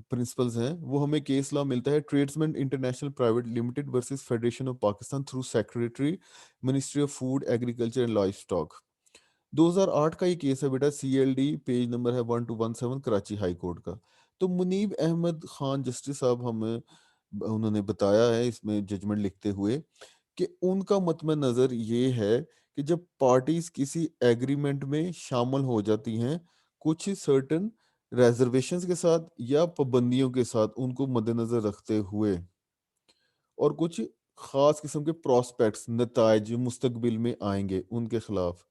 پرنسپلز ہیں، وہ ہمیں کیس لا ملتا ہے tradesman international private limited versus federation of Pakistan through secretary ministry of food agriculture and livestock. 2008 کا یہ کیس ہے بیٹا، CLD پیج نمبر ہے 1217 کراچی ہائی کورٹ کا. تو منیب احمد خان جسٹس صاحب ہمیں انہوں نے بتایا ہے اس میں ججمنٹ لکھتے ہوئے کہ ان کا مطمئن نظر یہ ہے کہ جب پارٹیز کسی ایگریمنٹ میں شامل ہو جاتی ہیں کچھ سرٹن ریزرویشنز کے ساتھ یا پابندیوں کے ساتھ ان کو مد نظر رکھتے ہوئے، اور کچھ خاص قسم کے پراسپیکٹس نتائج جو مستقبل میں آئیں گے ان کے خلاف،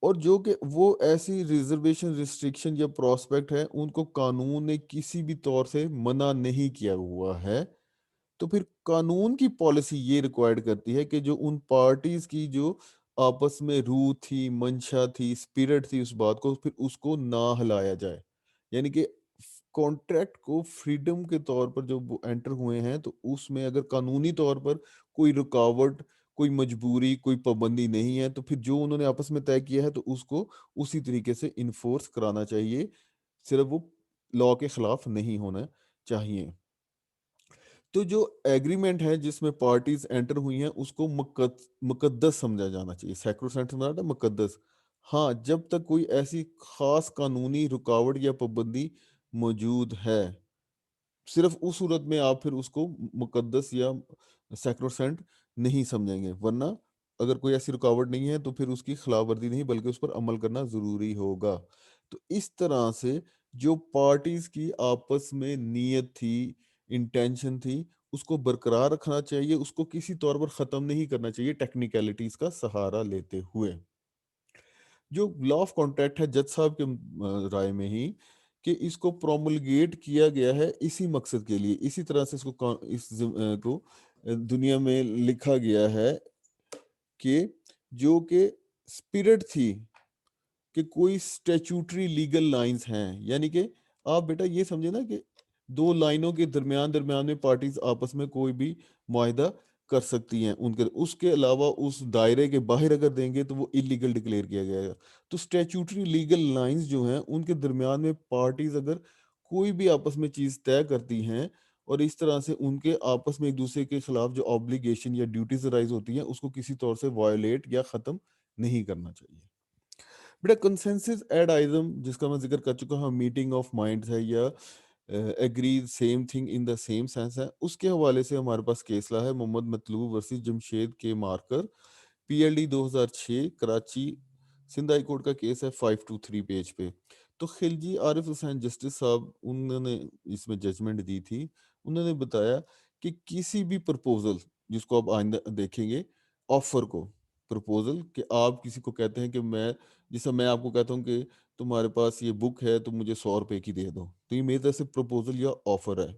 اور جو کہ وہ ایسی ریزرویشن ریسٹرکشن یا پراسپیکٹ ہے ان کو قانون نے کسی بھی طور سے منع نہیں کیا ہوا ہے، تو پھر قانون کی پالیسی یہ ریکوائرڈ کرتی ہے کہ جو ان پارٹیز کی جو آپس میں روح تھی، منشا تھی، اسپرٹ تھی اس بات کو، پھر اس کو نہ ہلایا جائے. یعنی کہ کانٹریکٹ کو فریڈم کے طور پر جو انٹر ہوئے ہیں تو اس میں اگر قانونی طور پر کوئی رکاوٹ، کوئی مجبوری، کوئی پابندی نہیں ہے تو پھر جو انہوں نے آپس میں طے کیا ہے تو اس کو اسی طریقے سے انفورس کرانا چاہیے، صرف وہ لا کے خلاف نہیں ہونا چاہیے. تو جو ایگریمنٹ ہے جس میں پارٹیز انٹر ہوئی ہیں اس کو مقدس سمجھا جانا چاہیے. سیکروسینٹ سمجھا مقدس. ہاں، جب تک کوئی ایسی خاص قانونی رکاوٹ یا پابندی موجود ہے، صرف اس صورت میں آپ پھر اس کو مقدس یا سیکروسینٹ نہیں سمجھیں گے، ورنہ اگر کوئی ایسی رکاوٹ نہیں ہے تو پھر اس کی خلاف ورزی نہیں بلکہ اس پر عمل کرنا ضروری ہوگا. تو اس طرح سے جو پارٹیز کی آپس میں نیت تھی، انٹینشن تھی، اس کو برقرار رکھنا چاہیے، اس کو کسی طور پر ختم نہیں کرنا چاہیے ٹیکنیکلٹیز کا سہارا لیتے ہوئے. جو لا آف کانٹریکٹ ہے جج صاحب کے رائے میں ہی کہ اس کو پروملگیٹ کیا گیا ہے اسی مقصد کے لیے، اسی طرح سے اس کو دنیا میں لکھا گیا ہے کہ جو کہ اسپرٹ تھی کہ کوئی اسٹیچوٹری لیگل لائنز ہیں، یعنی کہ آپ بیٹا یہ سمجھے نا کہ دو لائنوں کے درمیان میں پارٹیز آپس میں کوئی بھی معاہدہ کر سکتی ہیں، ان کے اس کے علاوہ اس دائرے کے باہر اگر دیں گے تو وہ انلیگل ڈکلیئر کیا گیا ہے. تو اسٹیچوٹری لیگل لائنز جو ہیں ان کے درمیان میں پارٹیز اگر کوئی بھی آپس میں چیز طے کرتی ہیں اور اس طرح سے ان کے آپس میں ایک دوسرے کے خلاف جو آبلیگیشن یا ڈیوٹیز رائز ہوتی ہیں اس کو کسی طور سے وائلیٹ یا ختم نہیں کرنا چاہیے. بیٹا کنسنسس ایڈ آئزم جس کا میں ذکر کر چکا ہوں، میٹنگ آف مائنڈز ہے یا agree same thing in the same sense ہے، اس کے حوالے سے ہمارے پاس کیسلا ہے محمد مطلوب ورسز جمشید کے marker, PLD 2006 Karachi Sindh high court کا کیس ہے 523 پیج پہ. تو خلجی عارف حسین جسٹس صاحب انہوں نے اس میں ججمنٹ دی تھی، انہوں نے بتایا کہ کسی بھی پرپوزل جس کو آپ آئندہ دیکھیں گے، آفر کو پرپوزل کہ آپ کسی کو کہتے ہیں کہ جیسا میں آپ کو کہتا ہوں کہ تمہارے پاس یہ بک ہے تو مجھے 100 روپے کی دے دو، تو یہ میری طرف سے پرپوزل یا آفر ہے،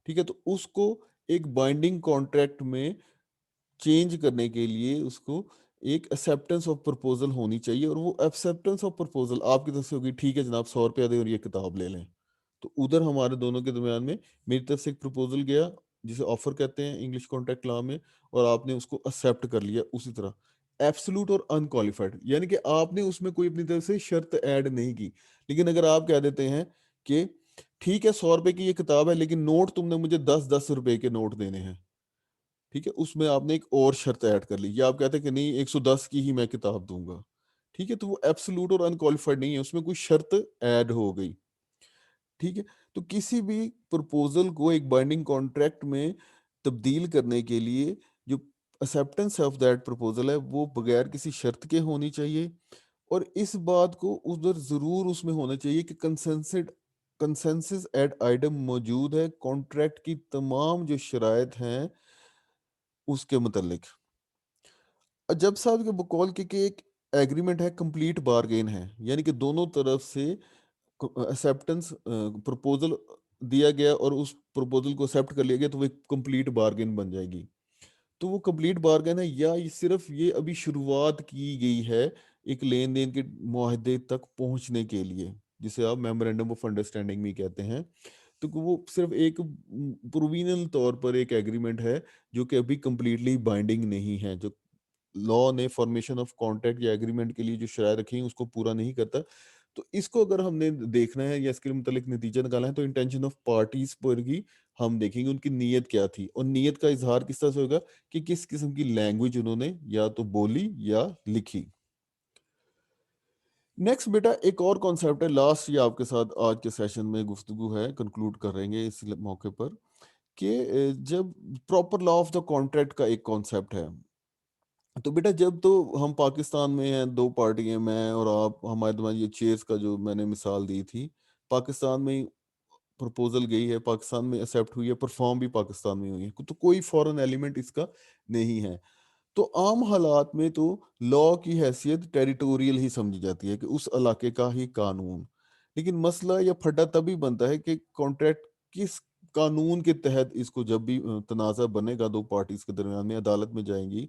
ٹھیک ہے. تو اس کو ایک بائنڈنگ کانٹریکٹ میں چینج کرنے کے لیے اس کو ایک ایکسیپٹنس آف پرپوزل ہونی چاہیے، اور وہ ایکسیپٹنس آف پرپوزل آپ کی طرف سے ہوگی، ٹھیک ہے جناب 100 روپیہ دیں اور یہ کتاب لے لیں. تو ادھر ہمارے دونوں کے درمیان میں میری طرف سے ایک پرپوزل گیا جسے آفر کہتے ہیں انگلش کانٹریکٹ لا میں، اور آپ نے اس کو ایکسیپٹ کر لیا. اسی طرح ایبسلوٹ اور انکوالیفائڈ، یعنی کہ آپ نے اس میں کوئی اپنی طرف سے شرط ایڈ نہیں کی، لیکن اگر آپ کہہ دیتے ہیں کہ ٹھیک ہے 100 روپے کی یہ کتاب ہے لیکن نوٹ تم نے مجھے 10 روپے کے نوٹ دینے ہیں، ٹھیک ہے، اس میں آپ نے ایک اور شرط ایڈ کر لی، یا آپ کہتے ہیں کہ نہیں 110 کی ہی میں کتاب دوں گا، ٹھیک ہے، تو وہ ایبسلوٹ اور انکوالیفائڈ نہیں ہے، اس میں کوئی شرط ایڈ ہو گئی، ٹھیک ہے. تو کسی بھی پرپوزل کو ایک بائنڈنگ کانٹریکٹ میں تبدیل کرنے کے لیے جو ایکسیپٹنس آف دیٹ پرپوزل ہے وہ بغیر کسی شرط کے ہونی چاہیے، اور اس بات کو ادھر ضرور اس میں ہونا چاہیے کہ کنسنسس ایٹ آئٹم موجود ہے کانٹریکٹ کی تمام جو شرائط ہیں اس کے متعلق. جب صاحب کے بقول کہ ایک ایگریمنٹ ہے کمپلیٹ بارگین ہے، یعنی کہ دونوں طرف سے ایکسیپٹنس پرپوزل دیا گیا اور اس پرپوزل کو ایکسیپٹ کر لیا گیا تو وہ ایک کمپلیٹ بارگین بن جائے گی. تو وہ کمپلیٹ بارگین ہے یا صرف یہ ابھی شروعات کی گئی ہے ایک لین دین کے معاہدے تک پہنچنے کے لیے، جسے آپ میمورینڈم آف انڈرسٹینڈنگ بھی کہتے ہیں. تو وہ صرف ایک پرووینل طور پر ایک ایگریمنٹ ہے جو کہ ابھی کمپلیٹلی بائنڈنگ نہیں ہے، جو لا نے فارمیشن آف کانٹریکٹ یا ایگریمنٹ کے لیے جو شرائط رکھی ہیں اس کو پورا نہیں کرتا. تو اس کو اگر ہم نے دیکھنا ہے یا اس کے متعلق نتیجہ نکالنا ہے تو انٹینشن آف پارٹیز پر ہی ہم دیکھیں گے ان کی نیت کیا تھی, اور نیت کا اظہار کس طرح سے ہوگا کہ کس قسم کی لینگویج انہوں نے یا تو بولی یا لکھی. نیکسٹ بیٹا ایک اور کانسیپٹ ہے, لاسٹ یہ آپ کے ساتھ آج کے سیشن میں گفتگو ہے, کنکلوڈ کر رہیں گے اس موقع پر, کہ جب proper law of the contract کا ایک کانسیپٹ ہے. تو بیٹا جب تو ہم پاکستان میں ہیں, دو پارٹی ہیں, میں اور آپ, ہمارے دماغ یہ چیئرس کا جو میں نے مثال دی تھی, پاکستان میں پرپوزل گئی ہے, پاکستان میں ایکسیپٹ ہوئی ہے, پرفارم بھی پاکستان میں ہوئی ہے, تو کوئی فورن ایلیمنٹ اس کا نہیں ہے. تو عام حالات میں تو لا کی حیثیت ٹیریٹوریل ہی سمجھی جاتی ہے کہ اس علاقے کا ہی قانون. لیکن مسئلہ یا پھڈا تبھی بنتا ہے کہ کانٹریکٹ کس قانون کے تحت اس کو جب بھی تنازع بنے گا دو پارٹیز کے درمیان میں, عدالت میں جائیں گی,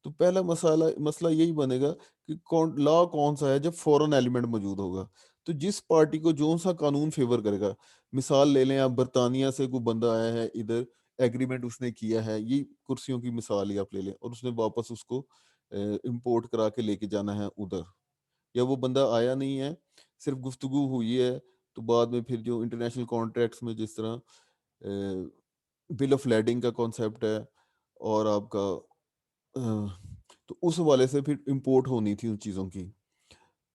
تو پہلا مسئلہ یہی بنے گا کہ لا کون سا ہے جب فورن ایلیمنٹ موجود ہوگا. تو جس پارٹی کو جو سا قانون فیور کرے گا, مثال لے لیں آپ, برطانیہ سے کوئی بندہ آیا ہے ادھر, ایگریمنٹ اس نے کیا ہے, یہ کرسیوں کی مثال ہی آپ لے لیں, اور اس نے واپس اس کو امپورٹ کرا کے لے کے جانا ہے ادھر, یا وہ بندہ آیا نہیں ہے, صرف گفتگو ہوئی ہے, تو بعد میں پھر جو انٹرنیشنل کانٹریکٹس میں جس طرح بل آف لیڈنگ کا کانسیپٹ ہے, اور آپ کا تو اس حوالے سے پھر امپورٹ ہونی تھی ان چیزوں کی,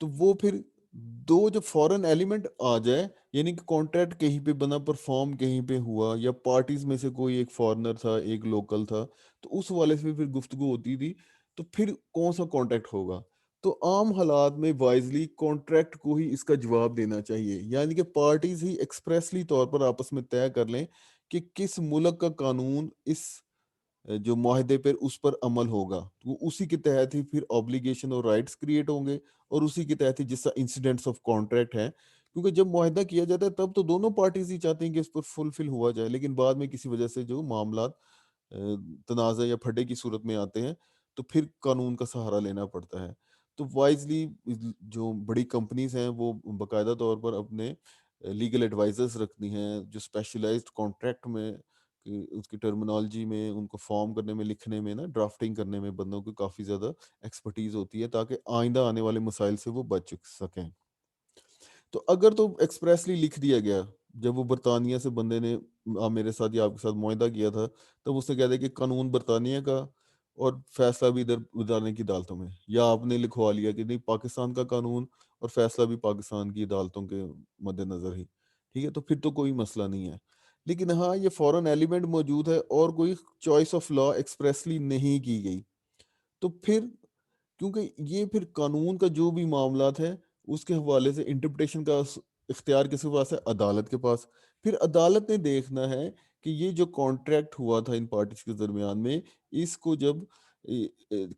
تو وہ پھر دو جب فورن ایلیمنٹ آ جائے, یعنی کہ کانٹریکٹ کہیں پہ بنا, پرفارم کہیں پہ ہوا, یا پارٹیز میں سے کوئی ایک فارنر تھا ایک لوکل تھا, تو اس حوالے سے پھر گفتگو ہوتی تھی, تو پھر کون سا کانٹریکٹ ہوگا. تو عام حالات میں وائزلی کانٹریکٹ کو ہی اس کا جواب دینا چاہیے, یعنی کہ پارٹیز ہی ایکسپریسلی طور پر آپس میں طے کر لیں کہ کس ملک کا قانون اس جو معاہدے پر اس پر عمل ہوگا, وہ اسی کے تحت ہی پھر آبلیگیشن اور رائٹس کریٹ ہوں گے, اور اسی کے تحت ہی جس طرح انسیڈنٹس آف کانٹریکٹ ہیں, کیونکہ جب معاہدہ کیا جاتا ہے تب تو دونوں پارٹیز ہی چاہتے ہیں کہ اس پر فلفل ہوا جائے, لیکن بعد میں کسی وجہ سے جو معاملات تنازع یا پھڈے کی صورت میں آتے ہیں تو پھر قانون کا سہارا لینا پڑتا ہے. تو وائزلی جو بڑی کمپنیز ہیں وہ باقاعدہ طور پر اپنے لیگل ایڈوائزرز رکھتی ہیں جو اسپیشلائزڈ کانٹریکٹ میں, اس کی ٹرمینالوجی میں, ان کو فارم کرنے میں, لکھنے میں نا, ڈرافٹنگ کرنے میں بندوں کو کافی زیادہ ایکسپرٹیز ہوتی ہے, تاکہ آئندہ آنے والے مسائل سے وہ بچ سکیں. تو اگر تو ایکسپریسلی لکھ دیا گیا, جب وہ برطانیہ سے بندے نے میرے ساتھ یا آپ کے ساتھ معاہدہ کیا تھا, تب اس نے کہہ دیا کہ قانون برطانیہ کا اور فیصلہ بھی ادھر ادارنے کی عدالتوں میں, یا آپ نے لکھوا لیا کہ نہیں پاکستان کا قانون اور فیصلہ بھی پاکستان کی عدالتوں کے مد نظر ہی, ٹھیک ہے, تو پھر تو کوئی مسئلہ نہیں ہے. لیکن ہاں یہ فورن ایلیمنٹ موجود ہے اور کوئی چوائس آف لا ایکسپریسلی نہیں کی گئی, تو پھر کیونکہ یہ پھر قانون کا جو بھی معاملات ہے اس کے حوالے سے انٹرپریٹیشن کا اختیار کس کے پاس ہے, عدالت کے پاس. پھر عدالت نے دیکھنا ہے کہ یہ جو کانٹریکٹ ہوا تھا ان پارٹیز کے درمیان میں, اس کو جب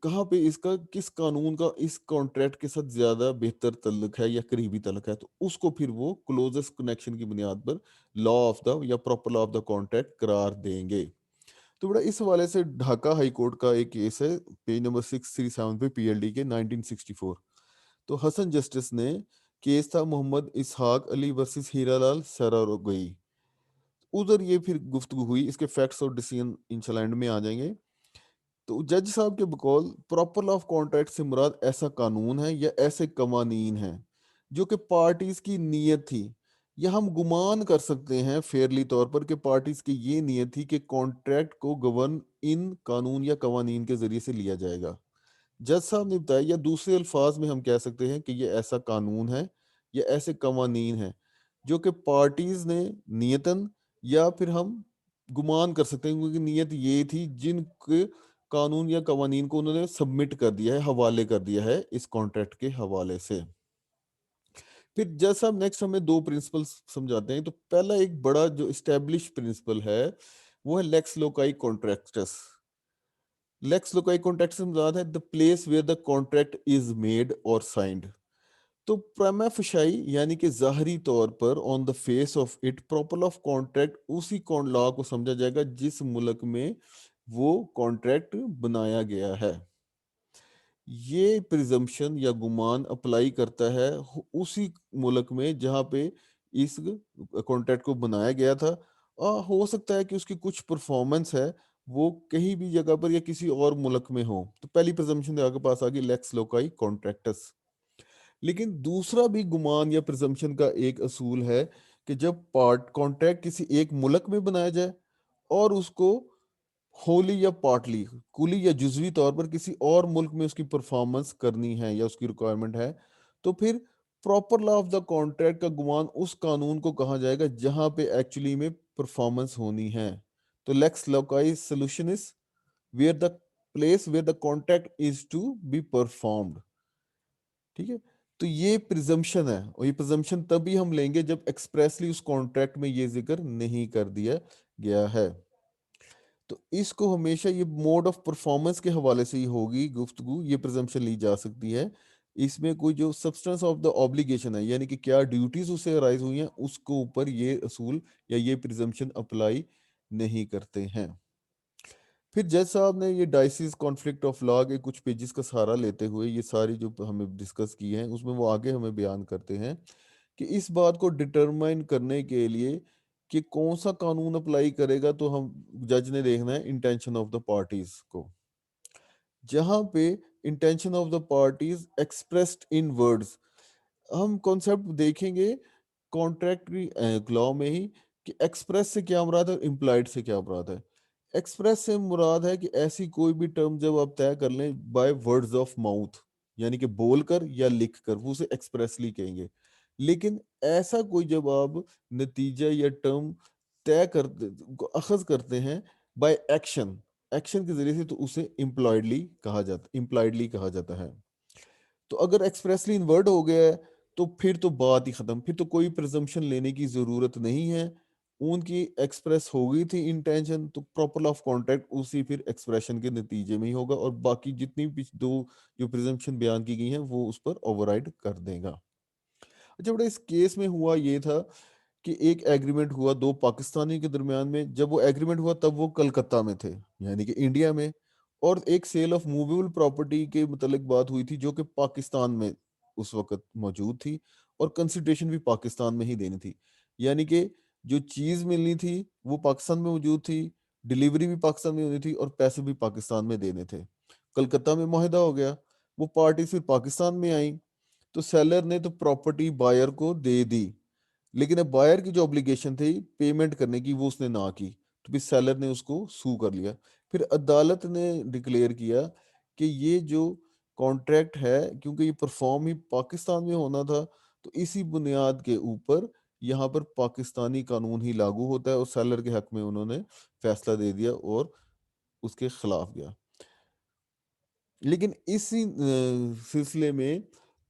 کہاں پہ اس کا کس قانون کا اس کانٹریکٹ کے ساتھ زیادہ بہتر تعلق ہے یا قریبی تعلق ہے, تو اس کو پھر وہ کلوزسٹ کنیکشن کی بنیاد پر لا آف دا یا proper law of the contract قرار دیں گے. تو بڑا اس حوالے سے ڈھاکہ ہائی کورٹ کا ایک کیس ہے, پیج نمبر 637 پہ, پی ایل ڈی کے 1964. تو حسن جسٹس نے کیس تھا محمد اسحاق علی ورسس ہیرا لال سراروگئی, ادھر یہ پھر گفتگو ہوئی, اس کے فیکٹس اور ڈیسیژن انشاءاللہ اینڈ میں آ جائیں گے. تو جج صاحب کے بقول پراپر لا آف کانٹریکٹ سے مراد ایسا قانون ہے یا ایسے قوانین ہیں جو کہ پارٹیز کی نیت تھی, یا ہم گمان کر سکتے ہیں فیئرلی طور پر کہ پارٹیز کی یہ نیت تھی کہ کانٹریکٹ کو گورن ان قانون یا قوانین کے ذریعے سے لیا جائے گا. جج صاحب نے بتایا, یا دوسرے الفاظ میں ہم کہہ سکتے ہیں کہ یہ ایسا قانون ہے یا ایسے قوانین ہیں جو کہ پارٹیز نے نیتاً, یا پھر ہم گمان کر سکتے ہیں کیونکہ نیت یہ تھی, جن کے قانون یا قوانین کو انہوں نے سبمٹ کر دیا ہے, حوالے کر دیا ہے اس کانٹریکٹ کے حوالے سے. پھر جیسا نیکسٹ ہمیں دو پرنسپل سمجھاتے ہیں. تو پہلا ایک بڑا جو اسٹیبلش پرنسپل ہے وہ ہے لیکس لوکائی کانٹریکٹس. لیکس لوکائی کانٹریکٹس سے مراد ہے the place where the contract is made or signed. تو پریما فشائی یعنی کہ ظاہری طور پر on the face of it proper of contract اسی لا کو سمجھا جائے گا جس ملک میں وہ کانٹریکٹ بنایا گیا ہے. یہ پریزمپشن یا گمان اپلائی کرتا ہے اسی ملک میں جہاں پہ اس کانٹریکٹ کو بنایا گیا تھا. ہو سکتا ہے کہ اس کی کچھ پرفارمنس ہے وہ کہیں بھی جگہ پر یا کسی اور ملک میں ہو، تو پہلی پرزمپشن آپ کے پاس آ گئی لیکس لوکائی کانٹریکٹس۔ لیکن دوسرا بھی گمان یا پرزمپشن کا ایک اصول ہے کہ جب کانٹریکٹ کسی ایک ملک میں بنایا جائے اور اس کو ہولی یا پارٹلی، کلی یا جزوی طور پر کسی اور ملک میں اس کی پرفارمنس کرنی ہے یا اس کی ریکوائرمنٹ ہے، تو پھر proper law of the contract کا گمان اس قانون کو کہا جائے گا جہاں پہ ایکچولی میں پرفارمنس ہونی ہے۔ تو lex loci solutionis is where the place where the contract is to be performed, ٹھیک ہے۔ تو یہ پرزمپشن ہے، اور یہ پرزمپشن تبھی ہم لیں گے جب ایکسپریسلی اس کانٹریکٹ میں یہ ذکر نہیں کر دیا گیا ہے۔ تو اس کو ہمیشہ یہ موڈ آف پرفارمنس کے حوالے سے ہی ہوگی گفتگو، یہ پرزمپشن لی جا سکتی ہے۔ اس میں کوئی جو سبسٹنس آف دا آبلیگیشن ہے، یعنی کہ کیا ڈیوٹیز اسے ارائز ہوئی ہیں، اس کو اوپر یہ اصول یا یہ پرزمپشن اپلائی نہیں کرتے ہیں۔ پھر جج صاحب نے یہ ڈائسیز کانفلکٹ آف لا کے کچھ پیجز کا سہارا لیتے ہوئے یہ ساری جو ہمیں ڈسکس کی ہیں، اس میں وہ آگے ہمیں بیان کرتے ہیں کہ اس بات کو ڈٹرمائن کرنے کے لیے کہ کون سا قانون اپلائی کرے گا، تو ہم جج نے دیکھنا ہے انٹینشن آف دا پارٹیز کو، جہاں پہ intention of the parties expressed in words, ہم کانسیپٹ دیکھیں گے کانٹریکٹ لا میں ہی کہ ایکسپریس سے کیا مراد ہے، امپلائڈ سے کیا مراد ہے۔ ایکسپریس سے مراد ہے کہ ایسی کوئی بھی ٹرم جب آپ طے کر لیں بائی ورڈز آف ماؤتھ، یعنی کہ بول کر یا لکھ کر، وہ اسے ایکسپریسلی کہیں گے۔ لیکن ایسا کوئی جب آپ نتیجہ یا ٹرم طے کرتے اخذ کرتے ہیں بائی ایکشن، ایکشن کے ذریعے سے، تو اسے امپلائڈلی کہا جاتا ہے۔ تو اگر ایکسپریسلی ان ورڈ ہو گیا ہے تو پھر تو بات ہی ختم، پھر تو کوئی پرزمپشن لینے کی ضرورت نہیں ہے، ان کی ایکسپریس ہو گئی تھی انٹینشن، تو پراپر آف کانٹریکٹ اسی پھر ایکسپریشن کے نتیجے میں ہی ہوگا، اور باقی جتنی بھی دو جو پرزمپشن بیان کی گئی ہیں وہ اس پر اوورائڈ کر دے گا۔ اچھا بیٹا، اس کیس میں ہوا یہ تھا کہ ایک ایگریمنٹ ہوا دو پاکستانی کے درمیان میں، جب وہ ایگریمنٹ ہوا تب وہ کلکتہ میں تھے، یعنی کہ انڈیا میں، اور ایک سیل آف موویبل پراپرٹی کے متعلق بات ہوئی تھی جو کہ پاکستان میں اس وقت موجود تھی، اور کنسیڈریشن بھی پاکستان میں ہی دینی تھی، یعنی کہ جو چیز ملنی تھی وہ پاکستان میں موجود تھی، ڈیلیوری بھی پاکستان میں ہونی تھی، اور پیسے بھی پاکستان میں دینے تھے۔ کلکتہ میں معاہدہ ہو گیا، وہ پارٹی پھر پاکستان میں آئیں، تو سیلر نے تو پراپرٹی بائر کو دے دی، لیکن اب بائر کی جو obligation تھی پیمنٹ کرنے کی وہ اس نے نہ کی، تو پھر سیلر نے اس کو سو کر لیا۔ پھر عدالت نے ڈکلیئر کیا کہ یہ جو کانٹریکٹ ہے، کیونکہ یہ پرفارم ہی پاکستان میں ہونا تھا، تو اسی بنیاد کے اوپر یہاں پر پاکستانی قانون ہی لاگو ہوتا ہے، اور سیلر کے حق میں انہوں نے فیصلہ دے دیا اور اس کے خلاف گیا۔ لیکن اسی سلسلے میں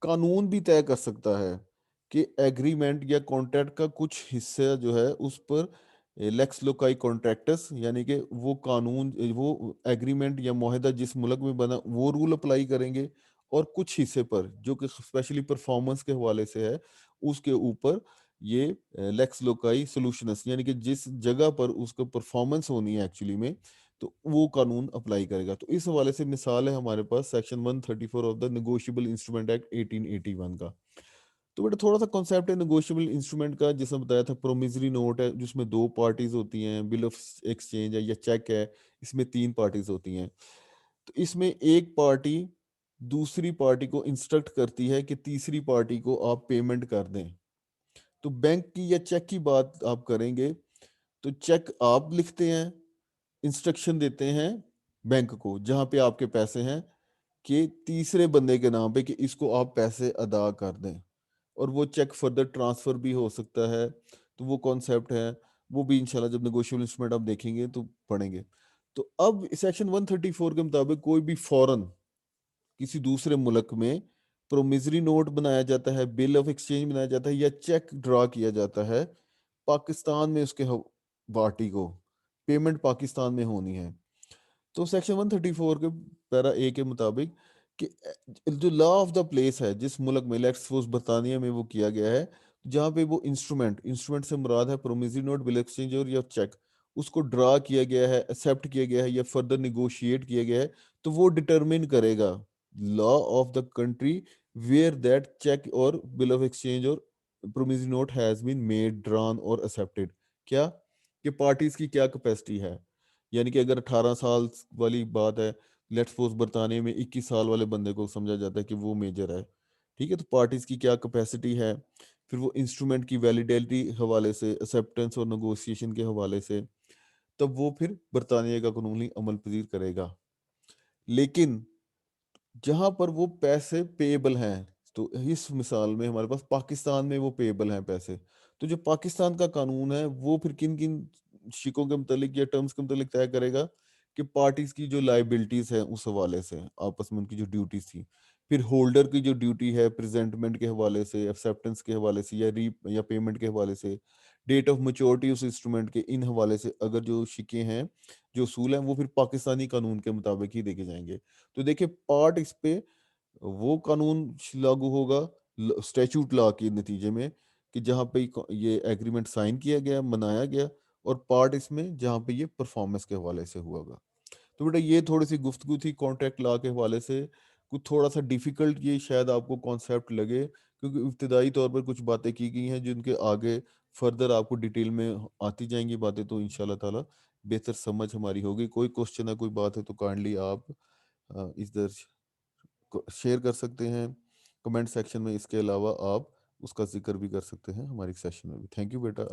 قانون بھی طے کر سکتا ہے کہ ایگریمنٹ یا کانٹریکٹ کا کچھ حصہ جو ہے اس پر لیکس لوکائی کانٹریکٹس، یعنی کہ وہ قانون، وہ ایگریمنٹ یا معاہدہ جس ملک میں بنا وہ رول اپلائی کریں گے، اور کچھ حصے پر جو کہ اسپیشلی پرفارمنس کے حوالے سے ہے اس کے اوپر یہ لیکس لوکائی سولوشنس، یعنی کہ جس جگہ پر اس کو پرفارمنس ہونی ہے ایکچولی میں، تو وہ قانون اپلائی کرے گا۔ تو اس حوالے سے مثال ہے ہمارے پاس section 134 of the negotiable instrument act 1881 کا۔ تو بیٹا تھوڑا سا کانسیپٹ ہے نیگوشیبل انسٹرومنٹ کا، جس میں بتایا تھا پرومیزری نوٹ ہے جس میں دو پارٹیز ہوتی ہیں، بل آف ایکسچینج ہے یا چیک ہے، اس میں تین پارٹیز ہوتی ہیں۔ تو اس میں ایک پارٹی دوسری پارٹی کو انسٹرکٹ کرتی ہے کہ تیسری پارٹی کو آپ پیمنٹ کر دیں۔ تو بینک کی یا چیک کی بات آپ کریں گے تو چیک آپ لکھتے ہیں، انسٹرکشن دیتے ہیں بینک کو جہاں پہ آپ کے پیسے ہیں کہ تیسرے بندے کے نام پہ کہ اس کو آپ پیسے ادا کر دیں، اور وہ چیک فردر ٹرانسفر بھی ہو سکتا ہے۔ تو وہ کانسیپٹ ہے، وہ بھی انشاءاللہ جب نیگوشیبل انسٹرومنٹ آپ دیکھیں گے تو پڑھیں گے۔ تو اب سیکشن 134 کے مطابق کوئی بھی فوراً کسی دوسرے ملک میں پرومیزری نوٹ بنایا جاتا ہے، بل آف ایکسچینج بنایا جاتا ہے، یا چیک ڈرا کیا جاتا ہے پاکستان میں، اس کے پارٹی کو پیمنٹ پاکستان میں ہونی ہے، تو سیکشن 134 کے پیرا اے کے مطابق کہ جو لا آف دا پلیس ہے جس ملک میں، لیٹس سپوز برطانیہ میں وہ کیا گیا ہے، جہاں پہ وہ انسٹرومنٹ سے مراد ہے پرومیزری نوٹ، بل ایکسچینج اور یا چیک، اس کو ڈرا کیا گیا ہے، ایکسیپٹ کیا گیا ہے یا فردر نیگوشیٹ کیا گیا ہے، تو وہ ڈٹرمن کرے گا law of the country where that cheque اور بل آف ایکسچینج اور promissory note has been made, drawn اور ایکسیپٹڈ، کیا کہ پارٹیز کی کیا کیپیسٹی ہے۔ یعنی کہ اگر 18 سال والی بات ہے، لیٹ سپوز برطانیہ میں 21 سال والے بندے کو سمجھا جاتا ہے کہ وہ میجر ہے، ٹھیک ہے، تو پارٹیز کی کیا کیپیسٹی ہے، پھر وہ انسٹرومنٹ کی ویلیڈیٹی حوالے سے، ایکسیپٹنس اور نیگوسیشن کے حوالے سے، تب وہ پھر برطانیہ کا قانونی عمل پذیر کرے گا۔ لیکن جہاں پر وہ پیسے پیبل ہیں، تو اس مثال میں ہمارے پاس پاکستان میں وہ پیبل ہیں پیسے، تو جو پاکستان کا قانون ہے وہ پھر کن کن شکوں کے متعلق یا ٹرمز کے متعلق طے کرے گا کہ پارٹیز کی جو لائبلٹیز ہیں اس حوالے سے آپس میں ان کی جو ڈیوٹیز تھی، پھر ہولڈر کی جو ڈیوٹی ہے پریزنٹمنٹ کے حوالے سے، ایکسیپٹنس کے حوالے سے، یا پیمنٹ کے حوالے سے، ڈیٹ آف میچورٹی اس انسٹرومنٹ کے، ان حوالے سے اگر جو شکیں ہیں، جو اصول ہیں، وہ پھر پاکستانی قانون کے مطابق ہی دیکھے جائیں گے۔ تو دیکھیں پارٹ اس پہ وہ قانون لاگو ہوگا اسٹیچوٹ لا کے نتیجے میں، کہ جہاں پہ یہ ایگریمنٹ سائن کیا گیا، منایا گیا، اور پارٹ اس میں جہاں پہ یہ پرفارمنس کے حوالے سے ہوا گا۔ تو بیٹا یہ تھوڑی سی گفتگو تھی کانٹریکٹ لا کے حوالے سے، کچھ تھوڑا سا ڈیفیکلٹ یہ شاید آپ کو کانسیپٹ لگے، کیونکہ ابتدائی طور پر کچھ باتیں کی گئی ہیں جن کے آگے فردر آپ کو ڈیٹیل میں آتی جائیں گی باتیں، تو انشاءاللہ تعالی بہتر سمجھ ہماری ہوگی۔ کوئی کوشچن ہے، کوئی بات ہے، تو کائنڈلی آپ اس درج شیئر کر سکتے ہیں کمنٹ سیکشن میں، اس کے علاوہ آپ اس کا ذکر بھی کر سکتے ہیں ہماری سیشن میں بھی۔ Thank you beta.